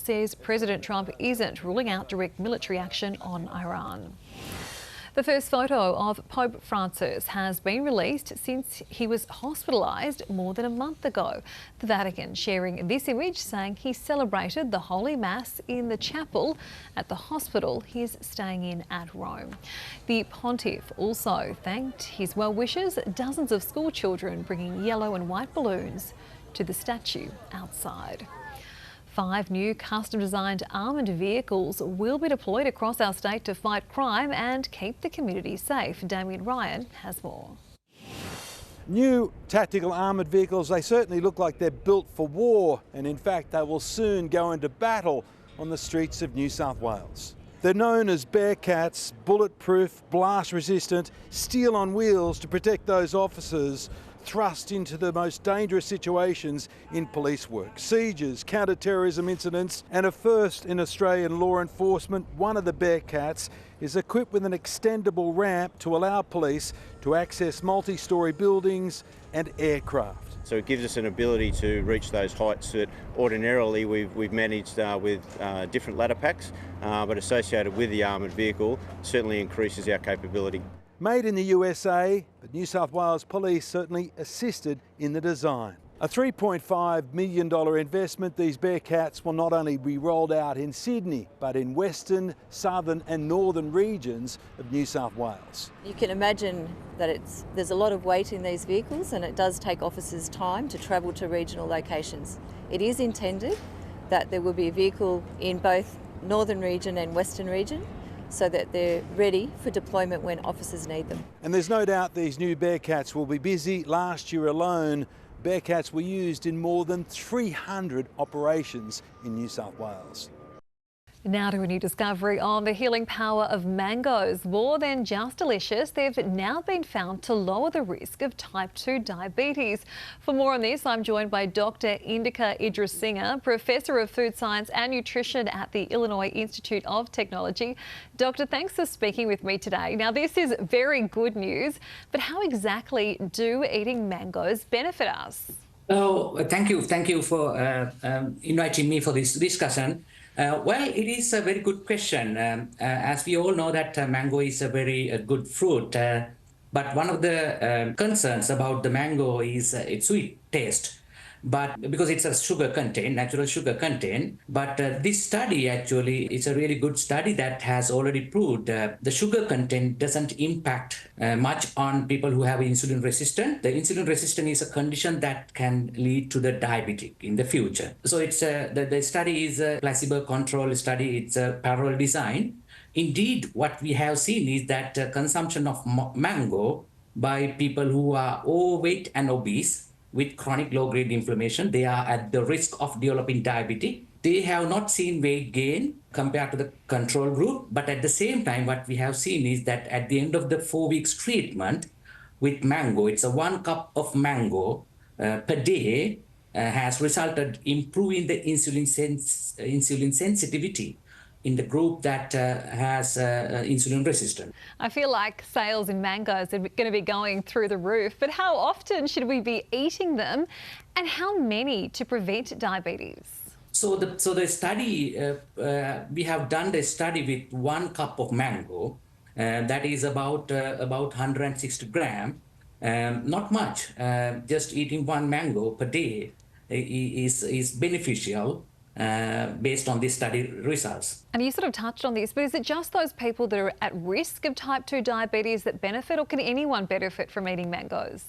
says President Trump isn't ruling out direct military action on Iran. The first photo of Pope Francis has been released since he was hospitalised more than a month ago. The Vatican sharing this image, saying he celebrated the Holy Mass in the chapel at the hospital he's staying in at Rome. The pontiff also thanked his well-wishers, dozens of school children bringing yellow and white balloons to the statue outside. 5 new custom-designed armoured vehicles will be deployed across our state to fight crime and keep the community safe. Damien Ryan has more. New tactical armoured vehicles, they certainly look like they're built for war, and in fact they will soon go into battle on the streets of New South Wales. They're known as Bearcats, bulletproof, blast resistant, steel on wheels to protect those officers thrust into the most dangerous situations in police work. Sieges, counter-terrorism incidents, and a first in Australian law enforcement. One of the Bearcats is equipped with an extendable ramp to allow police to access multi-storey buildings and aircraft. So it gives us an ability to reach those heights that ordinarily we've managed with different ladder packs, but associated with the armoured vehicle certainly increases our capability. Made in the USA, but New South Wales Police certainly assisted in the design. A $3.5 million investment, these Bearcats will not only be rolled out in Sydney, but in western, southern and northern regions of New South Wales. You can imagine that there's a lot of weight in these vehicles, and it does take officers time to travel to regional locations. It is intended that there will be a vehicle in both northern region and western region, so that they're ready for deployment when officers need them. And there's no doubt these new Bearcats will be busy. Last year alone, Bearcats were used in more than 300 operations in New South Wales. Now to a new discovery on the healing power of mangoes. More than just delicious, they've now been found to lower the risk of type 2 diabetes. For more on this, I'm joined by Dr. Indika Idrisinger, Professor of Food Science and Nutrition at the Illinois Institute of Technology. Doctor, thanks for speaking with me today. Now, this is very good news, but how exactly do eating mangoes benefit us? Oh, thank you for inviting me for this discussion. Well, it is a very good question. As we all know that mango is a very good fruit, but one of the concerns about the mango is its sweet taste. But because it's a sugar content, natural sugar content, but this study actually is a really good study that has already proved the sugar content doesn't impact much on people who have insulin resistance. The insulin resistance is a condition that can lead to the diabetic in the future. So it's the study is a placebo-controlled study. It's a parallel design. Indeed, what we have seen is that consumption of mango by people who are overweight and obese with chronic low-grade inflammation, they are at the risk of developing diabetes. They have not seen weight gain compared to the control group, but at the same time, what we have seen is that at the end of the 4 weeks treatment with mango, it's a 1 cup of mango per day has resulted improving the insulin sensitivity in the group that has insulin resistance. I feel like sales in mangoes are going to be going through the roof, but how often should we be eating them, and how many to prevent diabetes? So the study, we have done the study with 1 cup of mango, that is about 160 grams, not much. Just eating 1 mango per day is beneficial. Based on these study results. And you sort of touched on this, but is it just those people that are at risk of type 2 diabetes that benefit, or can anyone benefit from eating mangoes?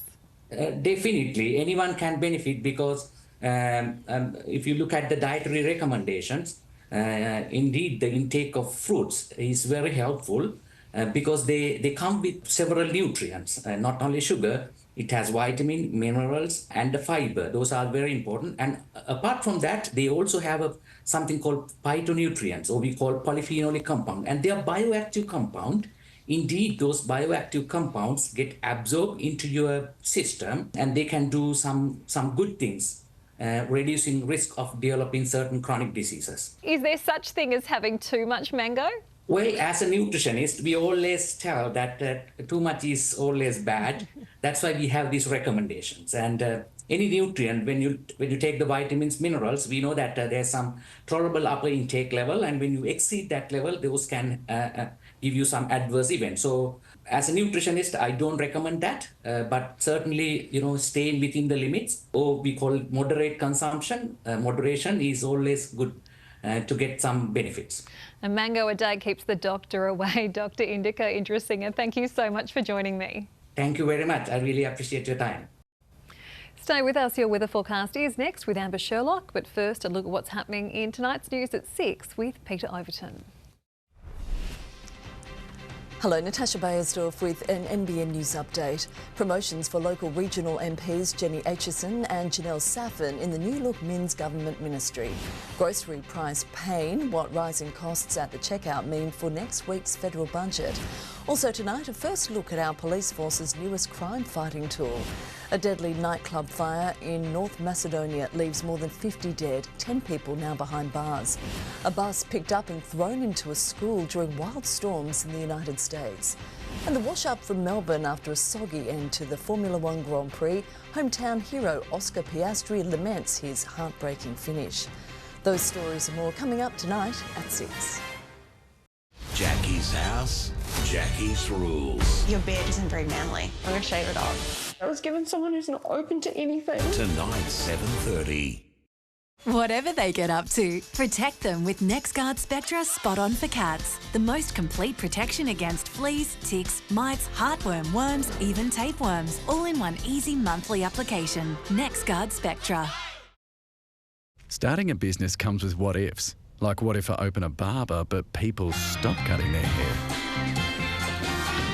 Definitely, anyone can benefit because if you look at the dietary recommendations, indeed the intake of fruits is very helpful because they come with several nutrients, not only sugar. It has vitamin, minerals, and the fiber. Those are very important. And apart from that, they also have something called phytonutrients, or we call polyphenolic compound. And they are bioactive compound. Indeed, those bioactive compounds get absorbed into your system, and they can do some good things, reducing risk of developing certain chronic diseases. Is there such thing as having too much mango? Well, as a nutritionist, we always tell that too much is always bad. That's why we have these recommendations. And any nutrient, when you take the vitamins, minerals, we know that there's some tolerable upper intake level, and when you exceed that level, those can give you some adverse events. So as a nutritionist, I don't recommend that, but certainly, staying within the limits, or we call it moderate consumption. Moderation is always good to get some benefits. A mango a day keeps the doctor away. Dr. Indika Indrasinghe, thank you so much for joining me. Thank you very much. I really appreciate your time. Stay with us. Your weather forecast is next with Amber Sherlock. But first, a look at what's happening in tonight's news at 6 with Peter Overton. Hello, Natasha Beyersdorf with an NBN News update. Promotions for local regional MPs Jenny Aitchison and Janelle Saffin in the new look Minns government ministry. Grocery price pain, what rising costs at the checkout mean for next week's federal budget. Also tonight, a first look at our police force's newest crime fighting tool. A deadly nightclub fire in North Macedonia leaves more than 50 dead, 10 people now behind bars. A bus picked up and thrown into a school during wild storms in the United States. And the wash-up from Melbourne after a soggy end to the Formula One Grand Prix, hometown hero Oscar Piastri laments his heartbreaking finish. Those stories and more coming up tonight at 6. Jackie's house, Jackie's rules. Your bed isn't very manly. I'm going to shave it off. I was given someone who's not open to anything. Tonight, 7:30. Whatever they get up to, protect them with NexGuard Spectra Spot On for Cats. The most complete protection against fleas, ticks, mites, heartworm, worms, even tapeworms. All in one easy monthly application. NexGuard Spectra. Starting a business comes with what ifs. Like what if I open a barber but people stop cutting their hair?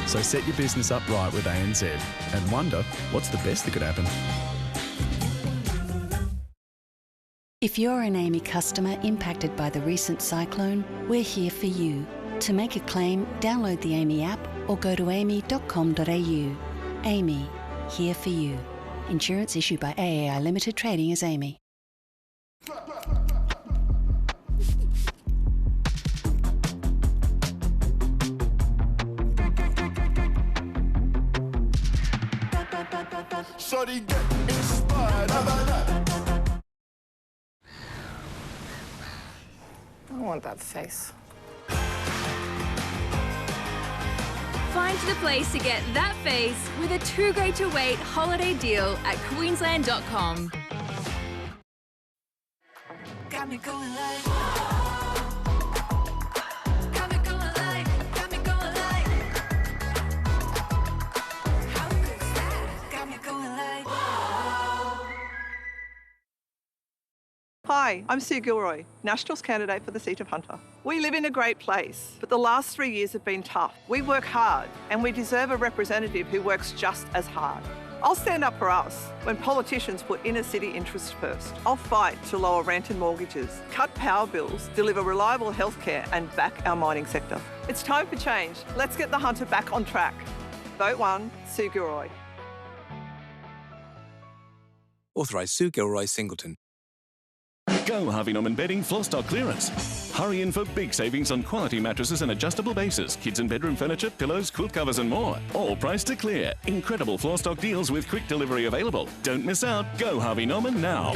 So set your business up right with ANZ and wonder what's the best that could happen. If you're an AAMI customer impacted by the recent cyclone, we're here for you. To make a claim, download the AAMI app or go to aami.com.au. AAMI, here for you. Insurance issued by AAI Limited, trading as AAMI. Shorty get inspired. How about that? I want that face. Find the place to get that face with a too great to wait holiday deal at Queensland.com. Got me going like. Hi, I'm Sue Gilroy, Nationals candidate for the seat of Hunter. We live in a great place, but the last 3 years have been tough. We work hard, and we deserve a representative who works just as hard. I'll stand up for us when politicians put inner city interests first. I'll fight to lower rent and mortgages, cut power bills, deliver reliable healthcare, and back our mining sector. It's time for change. Let's get the Hunter back on track. Vote 1, Sue Gilroy. Authorised Sue Gilroy Singleton. Go Harvey Norman Bedding floor stock clearance. Hurry in for big savings on quality mattresses and adjustable bases, kids and bedroom furniture, pillows, quilt covers and more. All priced to clear. Incredible floor stock deals with quick delivery available. Don't miss out. Go Harvey Norman now.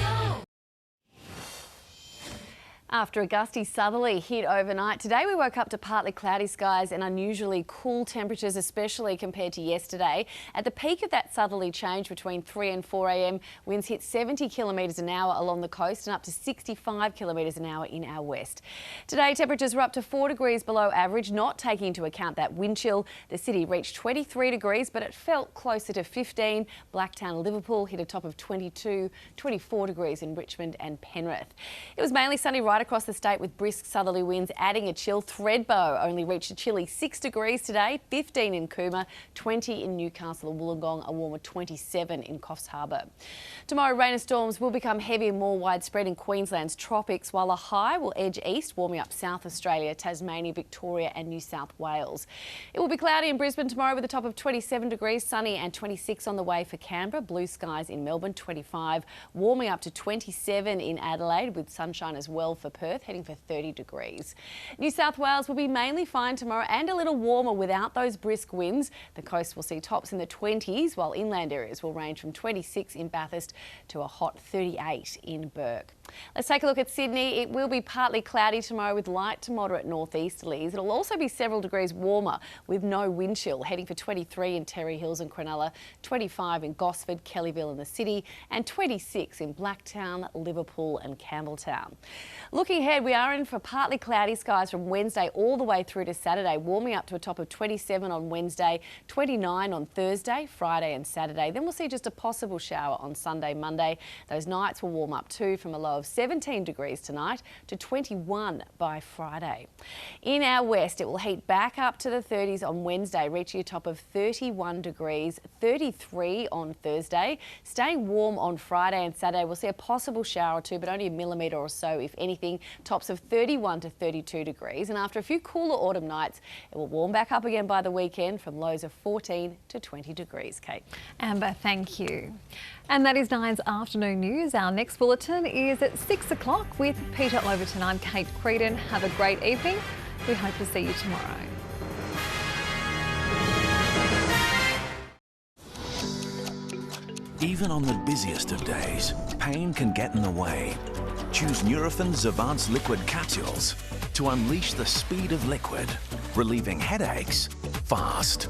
After a gusty southerly hit overnight, today we woke up to partly cloudy skies and unusually cool temperatures, especially compared to yesterday. At the peak of that southerly change between 3 and 4 a.m, winds hit 70 kilometres an hour along the coast and up to 65 kilometres an hour in our west. Today, temperatures were up to 4 degrees below average, not taking into account that wind chill. The city reached 23 degrees, but it felt closer to 15. Blacktown and Liverpool hit a top of 22, 24 degrees in Richmond and Penrith. It was mainly sunny right across the state with brisk southerly winds adding a chill. Thredbo only reached a chilly 6 degrees today, 15 in Cooma, 20 in Newcastle and Wollongong, a warmer 27 in Coffs Harbour. Tomorrow, rain and storms will become heavy and more widespread in Queensland's tropics, while a high will edge east, warming up South Australia, Tasmania, Victoria and New South Wales. It will be cloudy in Brisbane tomorrow with a top of 27 degrees, sunny and 26 on the way for Canberra. Blue skies in Melbourne, 25, warming up to 27 in Adelaide with sunshine as well for for Perth, heading for 30 degrees. New South Wales will be mainly fine tomorrow and a little warmer without those brisk winds. The coast will see tops in the 20s, while inland areas will range from 26 in Bathurst to a hot 38 in Bourke. Let's take a look at Sydney. It will be partly cloudy tomorrow with light to moderate northeasterlies. It'll also be several degrees warmer with no wind chill, heading for 23 in Terry Hills and Cronulla, 25 in Gosford, Kellyville and the City, and 26 in Blacktown, Liverpool and Campbelltown. Looking ahead, we are in for partly cloudy skies from Wednesday all the way through to Saturday, warming up to a top of 27 on Wednesday, 29 on Thursday, Friday and Saturday. Then we'll see just a possible shower on Sunday, Monday. Those nights will warm up too, from a low of 17 degrees tonight to 21 by Friday. In our west, it will heat back up to the 30s on Wednesday, reaching a top of 31 degrees, 33 on Thursday. Staying warm on Friday and Saturday. We'll see a possible shower or two, but only a millimetre or so, if anything. Tops of 31 to 32 degrees. And after a few cooler autumn nights, it will warm back up again by the weekend from lows of 14 to 20 degrees. Kate. Amber, thank you. And that is 9's afternoon news. Our next bulletin is at 6 o'clock with Peter Overton. I'm Kate Creedon. Have a great evening. We hope to see you tomorrow. Even on the busiest of days, pain can get in the way. Choose Nurofen Advanced Liquid Capsules to unleash the speed of liquid, relieving headaches fast.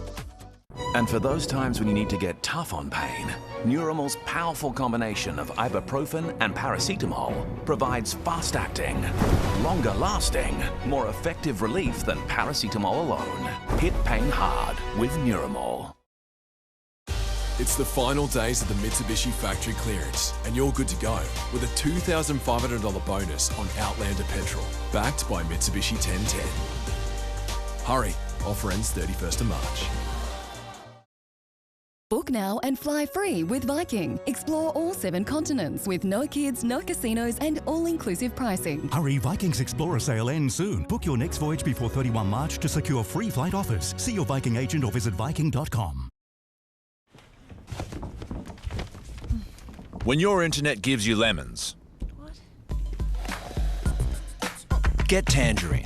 And for those times when you need to get tough on pain, Nuromol's powerful combination of ibuprofen and paracetamol provides fast-acting, longer-lasting, more effective relief than paracetamol alone. Hit pain hard with Nuromol. It's the final days of the Mitsubishi factory clearance, and you're good to go with a $2,500 bonus on Outlander petrol, backed by Mitsubishi 1010. Hurry, offer ends 31st of March. Book now and fly free with Viking. Explore all 7 continents with no kids, no casinos and all-inclusive pricing. Hurry, Viking's Explorer sale ends soon. Book your next voyage before 31 March to secure free flight offers. See your Viking agent or visit Viking.com. When your internet gives you lemons, get Tangerine.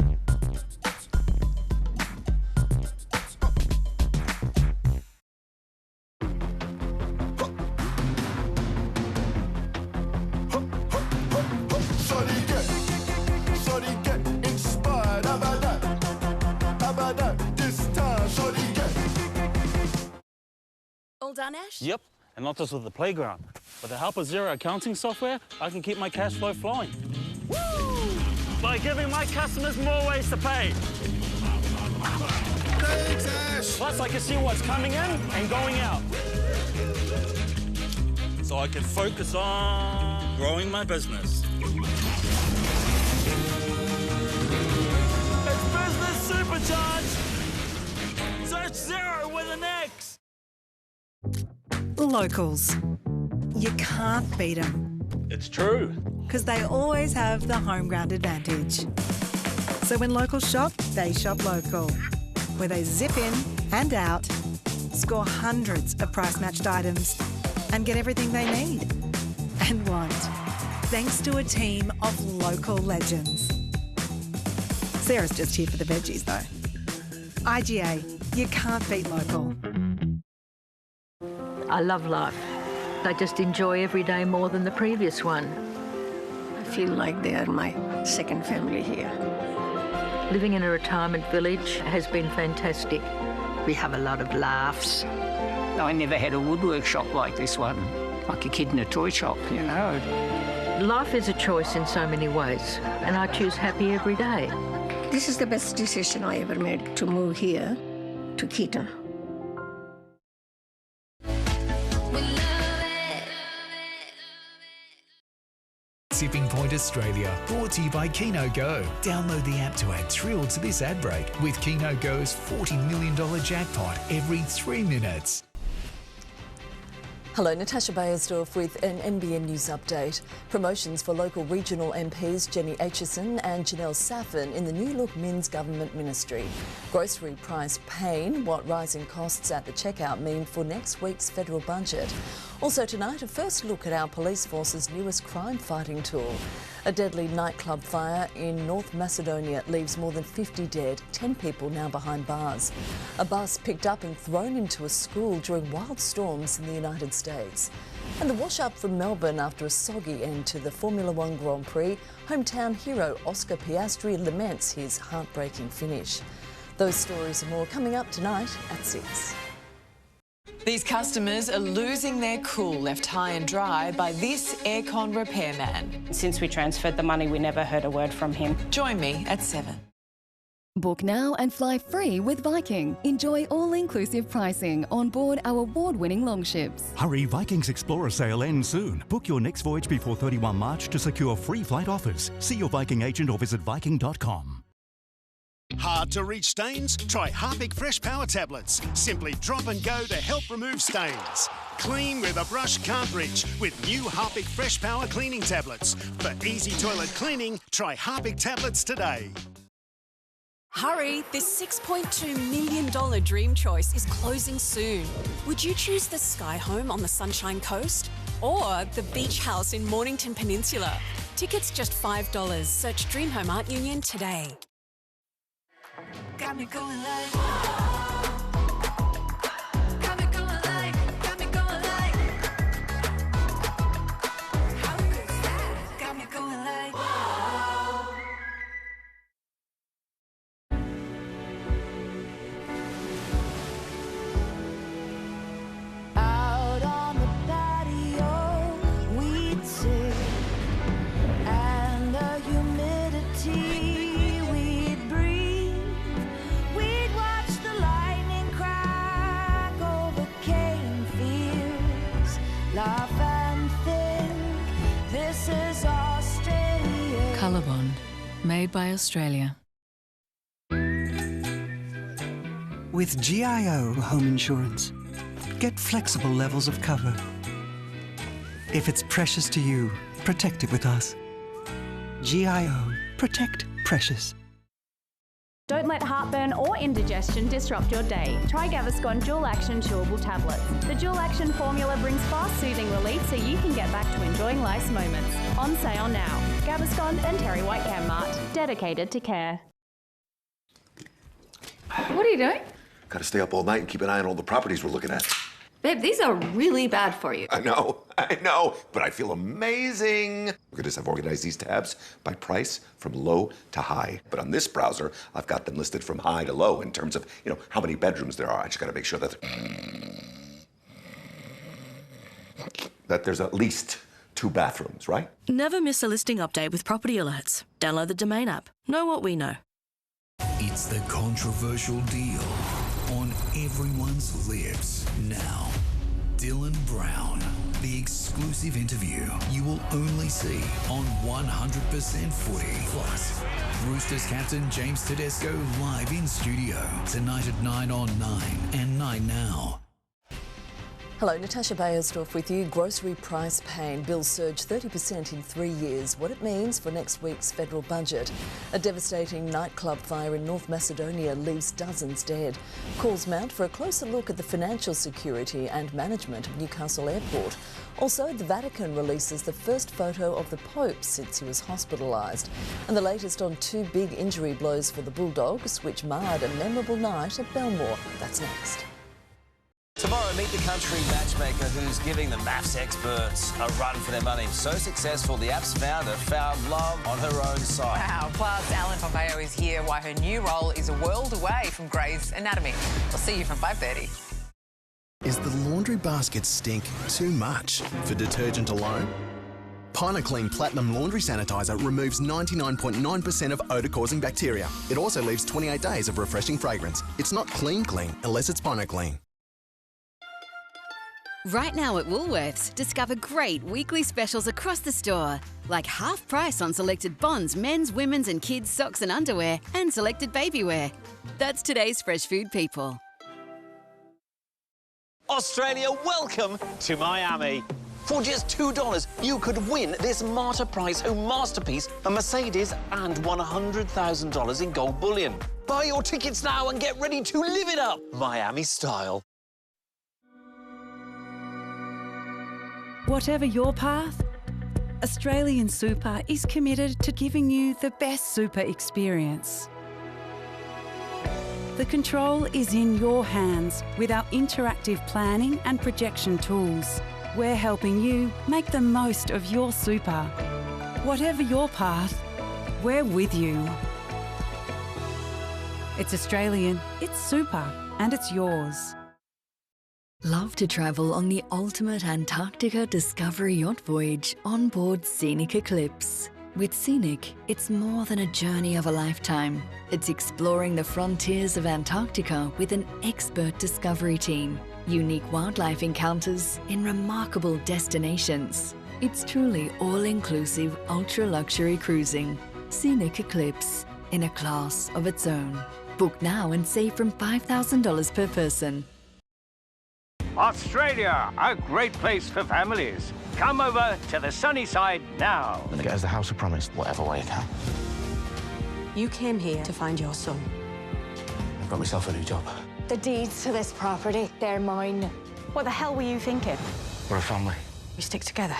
All done, Ash? Yep, and not just with the playground. With the help of Xero accounting software, I can keep my cash flow flowing. Woo! By giving my customers more ways to pay. Thanks, Ash. Plus, I can see what's coming in and going out. So I can focus on growing my business. It's business supercharged! Search Xero with an X! Locals. You can't beat them. It's true. Because they always have the home ground advantage. So when locals shop, they shop local. Where they zip in and out, score hundreds of price-matched items and get everything they need and want. Thanks to a team of local legends. Sarah's just here for the veggies though. IGA, you can't beat local. I love life. I just enjoy every day more than the previous one. I feel like they are my second family here. Living in a retirement village has been fantastic. We have a lot of laughs. I never had a woodwork shop like this one, like a kid in a toy shop, you know. Life is a choice in so many ways, and I choose happy every day. This is the best decision I ever made, to move here to Keaton. Tipping Point Australia, brought to you by Keno Go. Download the app to add thrill to this ad break with Keno Go's $40 million jackpot every 3 minutes. Hello, Natasha Beyersdorf with an NBN News update. Promotions for local regional MPs Jenny Aitchison and Janelle Saffin in the new look Minns government ministry. Grocery price pain, what rising costs at the checkout mean for next week's federal budget. Also tonight, a first look at our police force's newest crime fighting tool. A deadly nightclub fire in North Macedonia leaves more than 50 dead, 10 people now behind bars. A bus picked up and thrown into a school during wild storms in the United States. And the wash-up from Melbourne after a soggy end to the Formula One Grand Prix, hometown hero Oscar Piastri laments his heartbreaking finish. Those stories and more coming up tonight at 6. These customers are losing their cool left high and dry by this aircon repairman. Since we transferred the money, we never heard a word from him. Join me at 7. Book now and fly free with Viking. Enjoy all-inclusive pricing on board our award-winning longships. Hurry, Viking's Explorer sale ends soon. Book your next voyage before 31 March to secure free flight offers. See your Viking agent or visit Viking.com. Hard to reach stains? Try Harpic Fresh Power Tablets. Simply drop and go to help remove stains. Clean where the brush can't reach with new Harpic Fresh Power Cleaning Tablets. For easy toilet cleaning, try Harpic Tablets today. Hurry, this $6.2 million dream choice is closing soon. Would you choose the Sky Home on the Sunshine Coast or the Beach House in Mornington Peninsula? Tickets just $5. Search Dream Home Art Union today. Got me going like, got me going like, got me going like, how good is that? Got me going like, out on the patio we'd sit, and the humidity laugh and think this is Australia. Colorbond, made by Australia. With GIO Home Insurance, get flexible levels of cover. If it's precious to you, protect it with us. GIO. Protect precious. Don't let heartburn or indigestion disrupt your day. Try Gaviscon Dual Action Chewable Tablets. The Dual Action formula brings fast, soothing relief so you can get back to enjoying life's moments. On sale now. Gaviscon and Terry White Cam Mart. Dedicated to care. What are you doing? Got to stay up all night and keep an eye on all the properties we're looking at. Babe, these are really bad for you. I know, but I feel amazing. Look at this, I've organized these tabs by price from low to high. But on this browser, I've got them listed from high to low in terms of, how many bedrooms there are. I just got to make sure that there's at least 2 bathrooms, right? Never miss a listing update with Property Alerts. Download the Domain app. Know what we know. It's the controversial deal on everyone's lips now. Dylan Brown, the exclusive interview you will only see on 100% Footy. Plus, Roosters captain James Tedesco live in studio tonight at 9 on 9 and 9 Now. Hello, Natasha Beyersdorf with you. Grocery price pain. Bills surge 30% in 3 years. What it means for next week's federal budget. A devastating nightclub fire in North Macedonia leaves dozens dead. Calls mount for a closer look at the financial security and management of Newcastle Airport. Also, the Vatican releases the first photo of the Pope since he was hospitalised. And the latest on 2 big injury blows for the Bulldogs, which marred a memorable night at Belmore. That's next. Tomorrow, meet the country matchmaker who's giving the maths experts a run for their money. So successful, the app's founder found love on her own site. Wow, plus Alan Pompeo is here why her new role is a world away from Grey's Anatomy. We'll see you from 5:30. Is the laundry basket stink too much for detergent alone? Pynoclean Platinum Laundry Sanitizer removes 99.9% of odour-causing bacteria. It also leaves 28 days of refreshing fragrance. It's not clean unless it's Pynoclean. Right now at Woolworths, discover great weekly specials across the store, like half price on selected Bonds men's, women's and kids' socks and underwear and selected baby wear. That's today's fresh food people. Australia, welcome to Miami. For just $2, you could win this Marta Price Home Masterpiece, a Mercedes and $100,000 in gold bullion. Buy your tickets now and get ready to live it up, Miami style. Whatever your path, Australian Super is committed to giving you the best super experience. The control is in your hands with our interactive planning and projection tools. We're helping you make the most of your super. Whatever your path, we're with you. It's Australian, it's super, and it's yours. Love to travel on the ultimate Antarctica discovery yacht voyage on board Scenic Eclipse. With Scenic, it's more than a journey of a lifetime. It's exploring the frontiers of Antarctica with an expert discovery team, unique wildlife encounters in remarkable destinations. It's truly all-inclusive, ultra-luxury cruising. Scenic Eclipse, in a class of its own. Book now and save from $5,000 per person. Australia, a great place for families. Come over to the sunny side now. I'm gonna get us the house I promised, whatever way I can. You came here to find your son. I've got myself a new job. The deeds to this property, they're mine. What the hell were you thinking? We're a family. We stick together.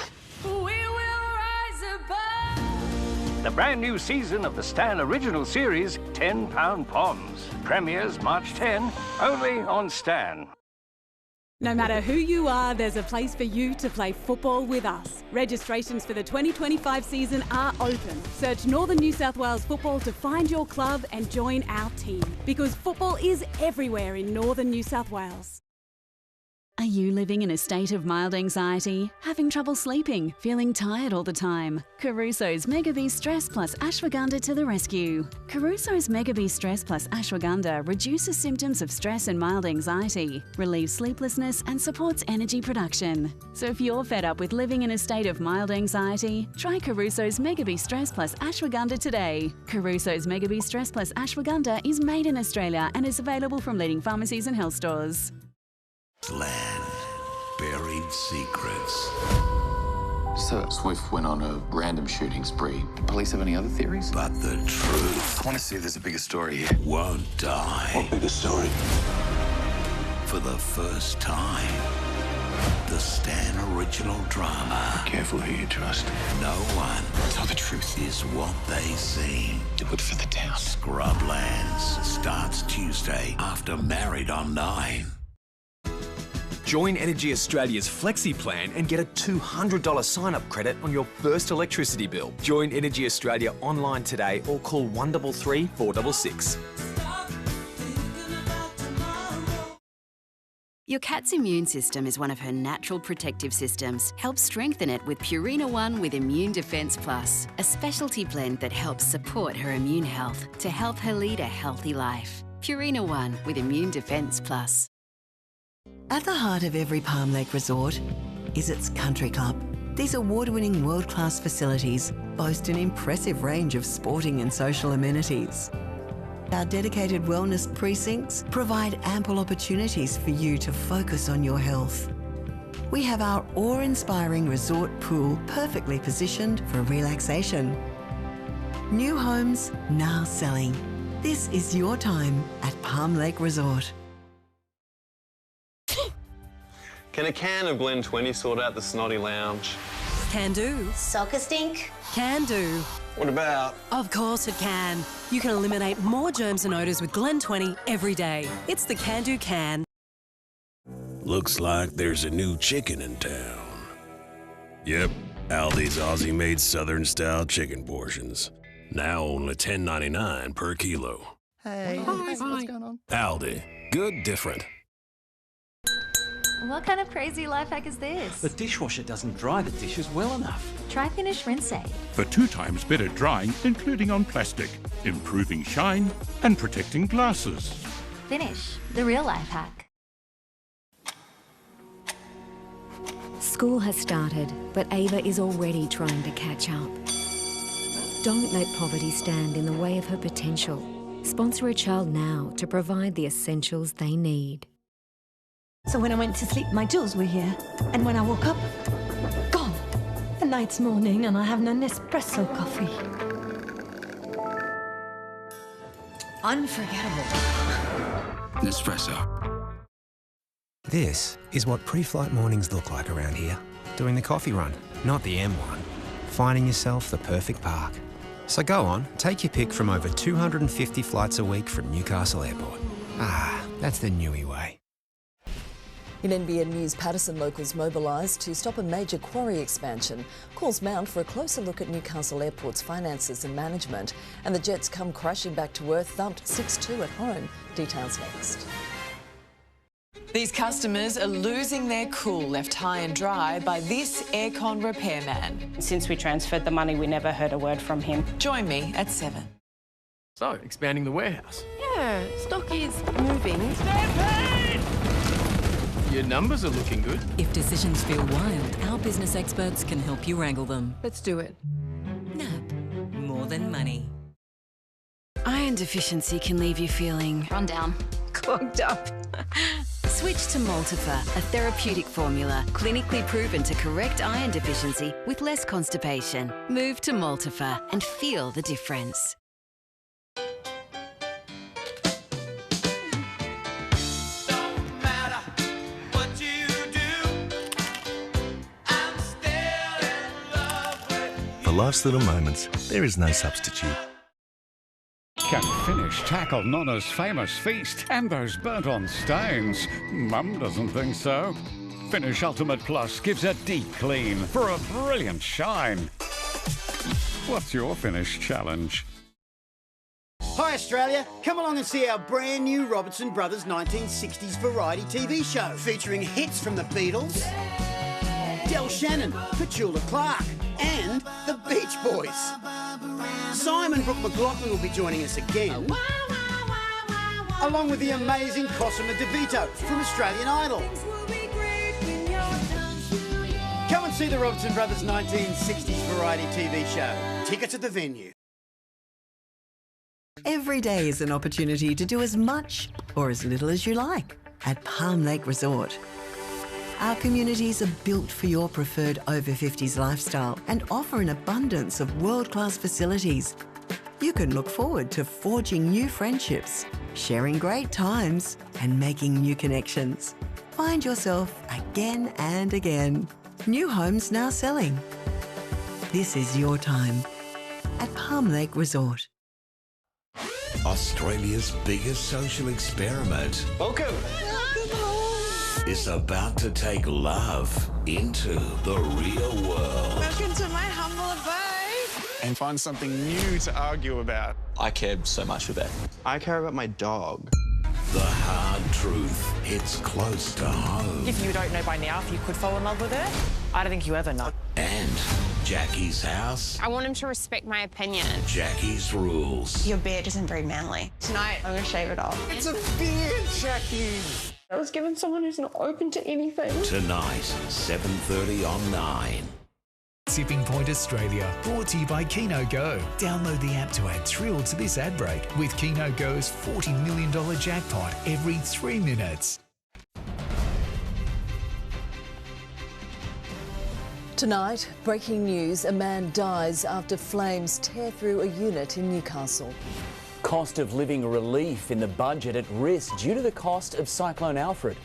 The brand new season of the Stan original series, £10 Poms. Premieres March 10, only on Stan. No matter who you are, there's a place for you to play football with us. Registrations for the 2025 season are open. Search Northern New South Wales Football to find your club and join our team. Because football is everywhere in Northern New South Wales. Are you living in a state of mild anxiety? Having trouble sleeping? Feeling tired all the time? Caruso's Mega B Stress Plus Ashwagandha to the rescue. Caruso's Mega B Stress Plus Ashwagandha reduces symptoms of stress and mild anxiety, relieves sleeplessness and supports energy production. So if you're fed up with living in a state of mild anxiety, try Caruso's Mega B Stress Plus Ashwagandha today. Caruso's Mega B Stress Plus Ashwagandha is made in Australia and is available from leading pharmacies and health stores. Land. Buried secrets. So Swift went on a random shooting spree. Do police have any other theories? But the truth I want to see if there's a bigger story here. won't die. What bigger story? For the first time, the Stan original drama. Be careful who you trust. No one Tell the truth. is what they seem. Do it for the town. Scrublands starts Tuesday after Married on 9. Join Energy Australia's Flexi Plan and get a $200 sign-up credit on your first electricity bill. Join Energy Australia online today or call 133 466. Your cat's immune system is one of her natural protective systems. Help strengthen it with Purina One with Immune Defence Plus, a specialty blend that helps support her immune health to help her lead a healthy life. Purina One with Immune Defence Plus. At the heart of every Palm Lake resort is its country club. These award-winning world-class facilities boast an impressive range of sporting and social amenities. Our dedicated wellness precincts provide ample opportunities for you to focus on your health. We have our awe-inspiring resort pool perfectly positioned for relaxation. New homes now selling. This is your time at Palm Lake Resort. Can a can of Glen 20 sort out the snotty lounge? Can do. Soccer stink? Can do. What about? Of course it can. You can eliminate more germs and odours with Glen 20 every day. It's the Can Do Can. Looks like there's a new chicken in town. Yep, Aldi's Aussie-made Southern-style chicken portions. Now only $10.99 per kilo. Hey, what's going on? Aldi, good different. What kind of crazy life hack is this? The dishwasher doesn't dry the dishes well enough. Try Finish Rinse Aid. For 2 times better drying, including on plastic, improving shine and protecting glasses. Finish, the real life hack. School has started, but Ava is already trying to catch up. Don't let poverty stand in the way of her potential. Sponsor a child now to provide the essentials they need. So when I went to sleep, my jewels were here. And when I woke up, gone. The night's morning and I have no Nespresso coffee. Unforgettable. Nespresso. This is what pre-flight mornings look like around here. Doing the coffee run, not the M1. finding yourself the perfect park. So go on, take your pick from over 250 flights a week from Newcastle Airport. Ah, that's the Newey way. In NBN News, Paterson locals mobilised to stop a major quarry expansion. Calls mount for a closer look at Newcastle Airport's finances and management. And the Jets come crashing back to earth, thumped 6-2 at home. Details next. These customers are losing their cool, left high and dry by this aircon repairman. Since we transferred the money, we never heard a word from him. Join me at 7. So, expanding the warehouse. Yeah, stock is moving. Stampede! Your numbers are looking good. If decisions feel wild, our business experts can help you wrangle them. Let's do it. NAB, more than money. Iron deficiency can leave you feeling Run down. clogged up. Switch to Multifer, a therapeutic formula clinically proven to correct iron deficiency with less constipation. Move to Multifer and feel the difference. For life's little moments, there is no substitute. Can finish tackle Nonna's famous feast and those burnt-on stains. Mum doesn't think so. Finish Ultimate Plus gives a deep clean for a brilliant shine. What's your Finish challenge? Hi Australia, come along and see our brand new Robertson Brothers 1960s variety TV show featuring hits from the Beatles, Del Shannon, Petula Clark and the Beach Boys. Simon Brooke McLaughlin will be joining us again, along with the amazing Cosima DeVito from Australian Idol. Come and see the Robertson Brothers 1960s variety TV show. Tickets at the venue. Every day is an opportunity to do as much or as little as you like at Palm Lake Resort. Our communities are built for your preferred over-50s lifestyle and offer an abundance of world-class facilities. You can look forward to forging new friendships, sharing great times and making new connections. Find yourself again and again. New homes now selling. This is your time at Palm Lake Resort. Australia's biggest social experiment. Welcome. Is about to take love into the real world. Welcome to my humble abode. And find something new to argue about. I care so much for that. I care about my dog. The hard truth hits close to home. If you don't know by now if you could fall in love with her, I don't think you ever know. And Jackie's house. I want him to respect my opinion. Jackie's rules. Your beard isn't very manly. Tonight, I'm going to shave it off. It's a beard, Jackie. I was given someone who's not open to anything. Tonight, 7:30 on 9. Tipping Point Australia, brought to you by Keno Go. Download the app to add thrill to this ad break with Keno Go's $40 million jackpot every 3 minutes. Tonight, breaking news, a man dies after flames tear through a unit in Newcastle. Cost of living relief in the budget at risk due to the cost of Cyclone Alfred.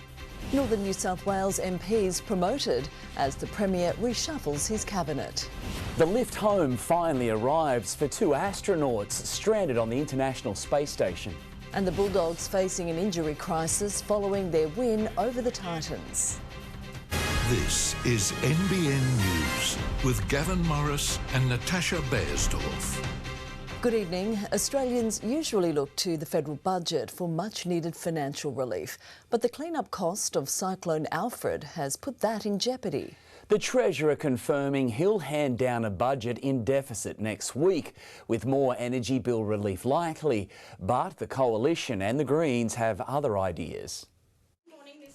Northern New South Wales MPs promoted as the Premier reshuffles his cabinet. The lift home finally arrives for 2 astronauts stranded on the International Space Station. And the Bulldogs facing an injury crisis following their win over the Titans. This is NBN News with Gavin Morris and Natasha Beyersdorf. Good evening. Australians usually look to the federal budget for much-needed financial relief, but the clean-up cost of Cyclone Alfred has put that in jeopardy. The Treasurer confirming he'll hand down a budget in deficit next week, with more energy bill relief likely. But the Coalition and the Greens have other ideas.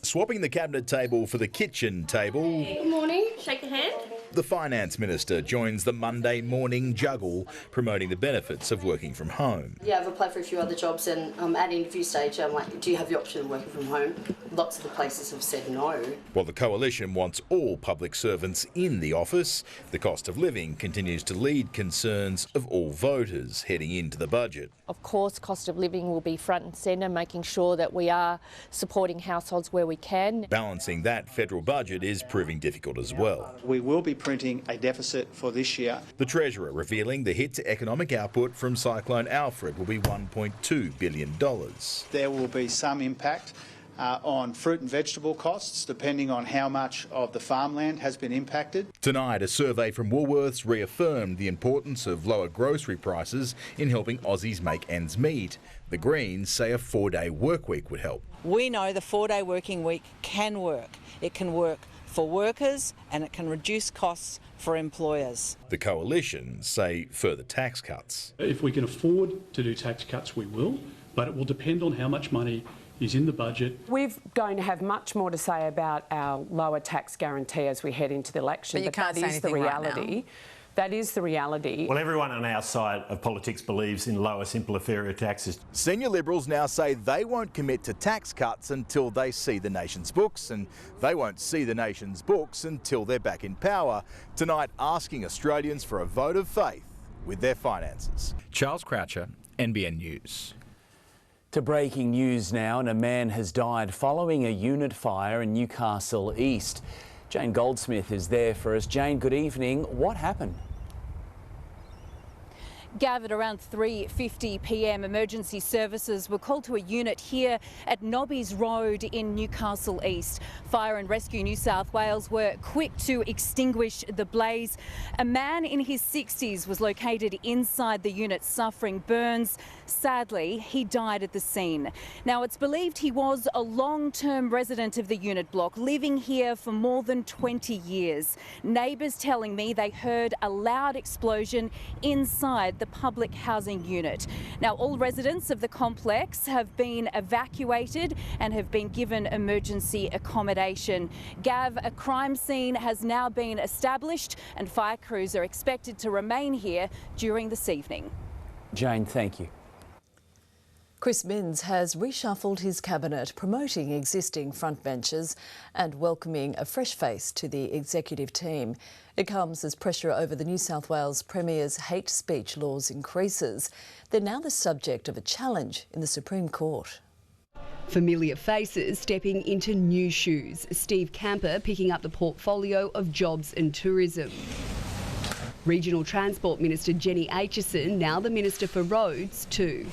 Swapping the cabinet table for the kitchen table. Good morning. Shake your hand. The Finance Minister joins the Monday morning juggle, promoting the benefits of working from home. Yeah, I've applied for a few other jobs and at interview stage I'm like, do you have the option of working from home? Lots of the places have said no. While the Coalition wants all public servants in the office, the cost of living continues to lead concerns of all voters heading into the budget. Of course, cost of living will be front and centre, making sure that we are supporting households where we can. Balancing that federal budget is proving difficult as well. We will be printing a deficit for this year. The Treasurer revealing the hit to economic output from Cyclone Alfred will be $1.2 billion. There will be some impact on fruit and vegetable costs, depending on how much of the farmland has been impacted. Tonight, a survey from Woolworths reaffirmed the importance of lower grocery prices in helping Aussies make ends meet. The Greens say a 4-day work week would help. We know the 4-day working week can work. It can work for workers and it can reduce costs for employers. The Coalition say further tax cuts. If we can afford to do tax cuts, we will, but it will depend on how much money is in the budget. We're going to have much more to say about our lower tax guarantee as we head into the election. But you can't say anything right now. That is the reality. Well, everyone on our side of politics believes in lower, simpler, fairer taxes. Senior Liberals now say they won't commit to tax cuts until they see the nation's books, and they won't see the nation's books until they're back in power. Tonight, asking Australians for a vote of faith with their finances. Charles Croucher, NBN News. To breaking news now, and a man has died following a unit fire in Newcastle East. Jane Goldsmith is there for us. Jane, good evening. What happened? Gavin, around 3:50 p.m, emergency services were called to a unit here at Nobby's Road in Newcastle East. Fire and Rescue New South Wales were quick to extinguish the blaze. A man in his 60s was located inside the unit suffering burns. Sadly, he died at the scene. Now, it's believed he was a long-term resident of the unit block, living here for more than 20 years. Neighbours telling me they heard a loud explosion inside the public housing unit. Now, all residents of the complex have been evacuated and have been given emergency accommodation. Gav, a crime scene has now been established and fire crews are expected to remain here during this evening. Jane, thank you. Chris Minns has reshuffled his cabinet, promoting existing frontbenchers and welcoming a fresh face to the executive team. It comes as pressure over the New South Wales Premier's hate speech laws increases. They're now the subject of a challenge in the Supreme Court. Familiar faces stepping into new shoes. Steve Camper picking up the portfolio of jobs and tourism. Regional Transport Minister Jenny Aitchison now the Minister for Roads too.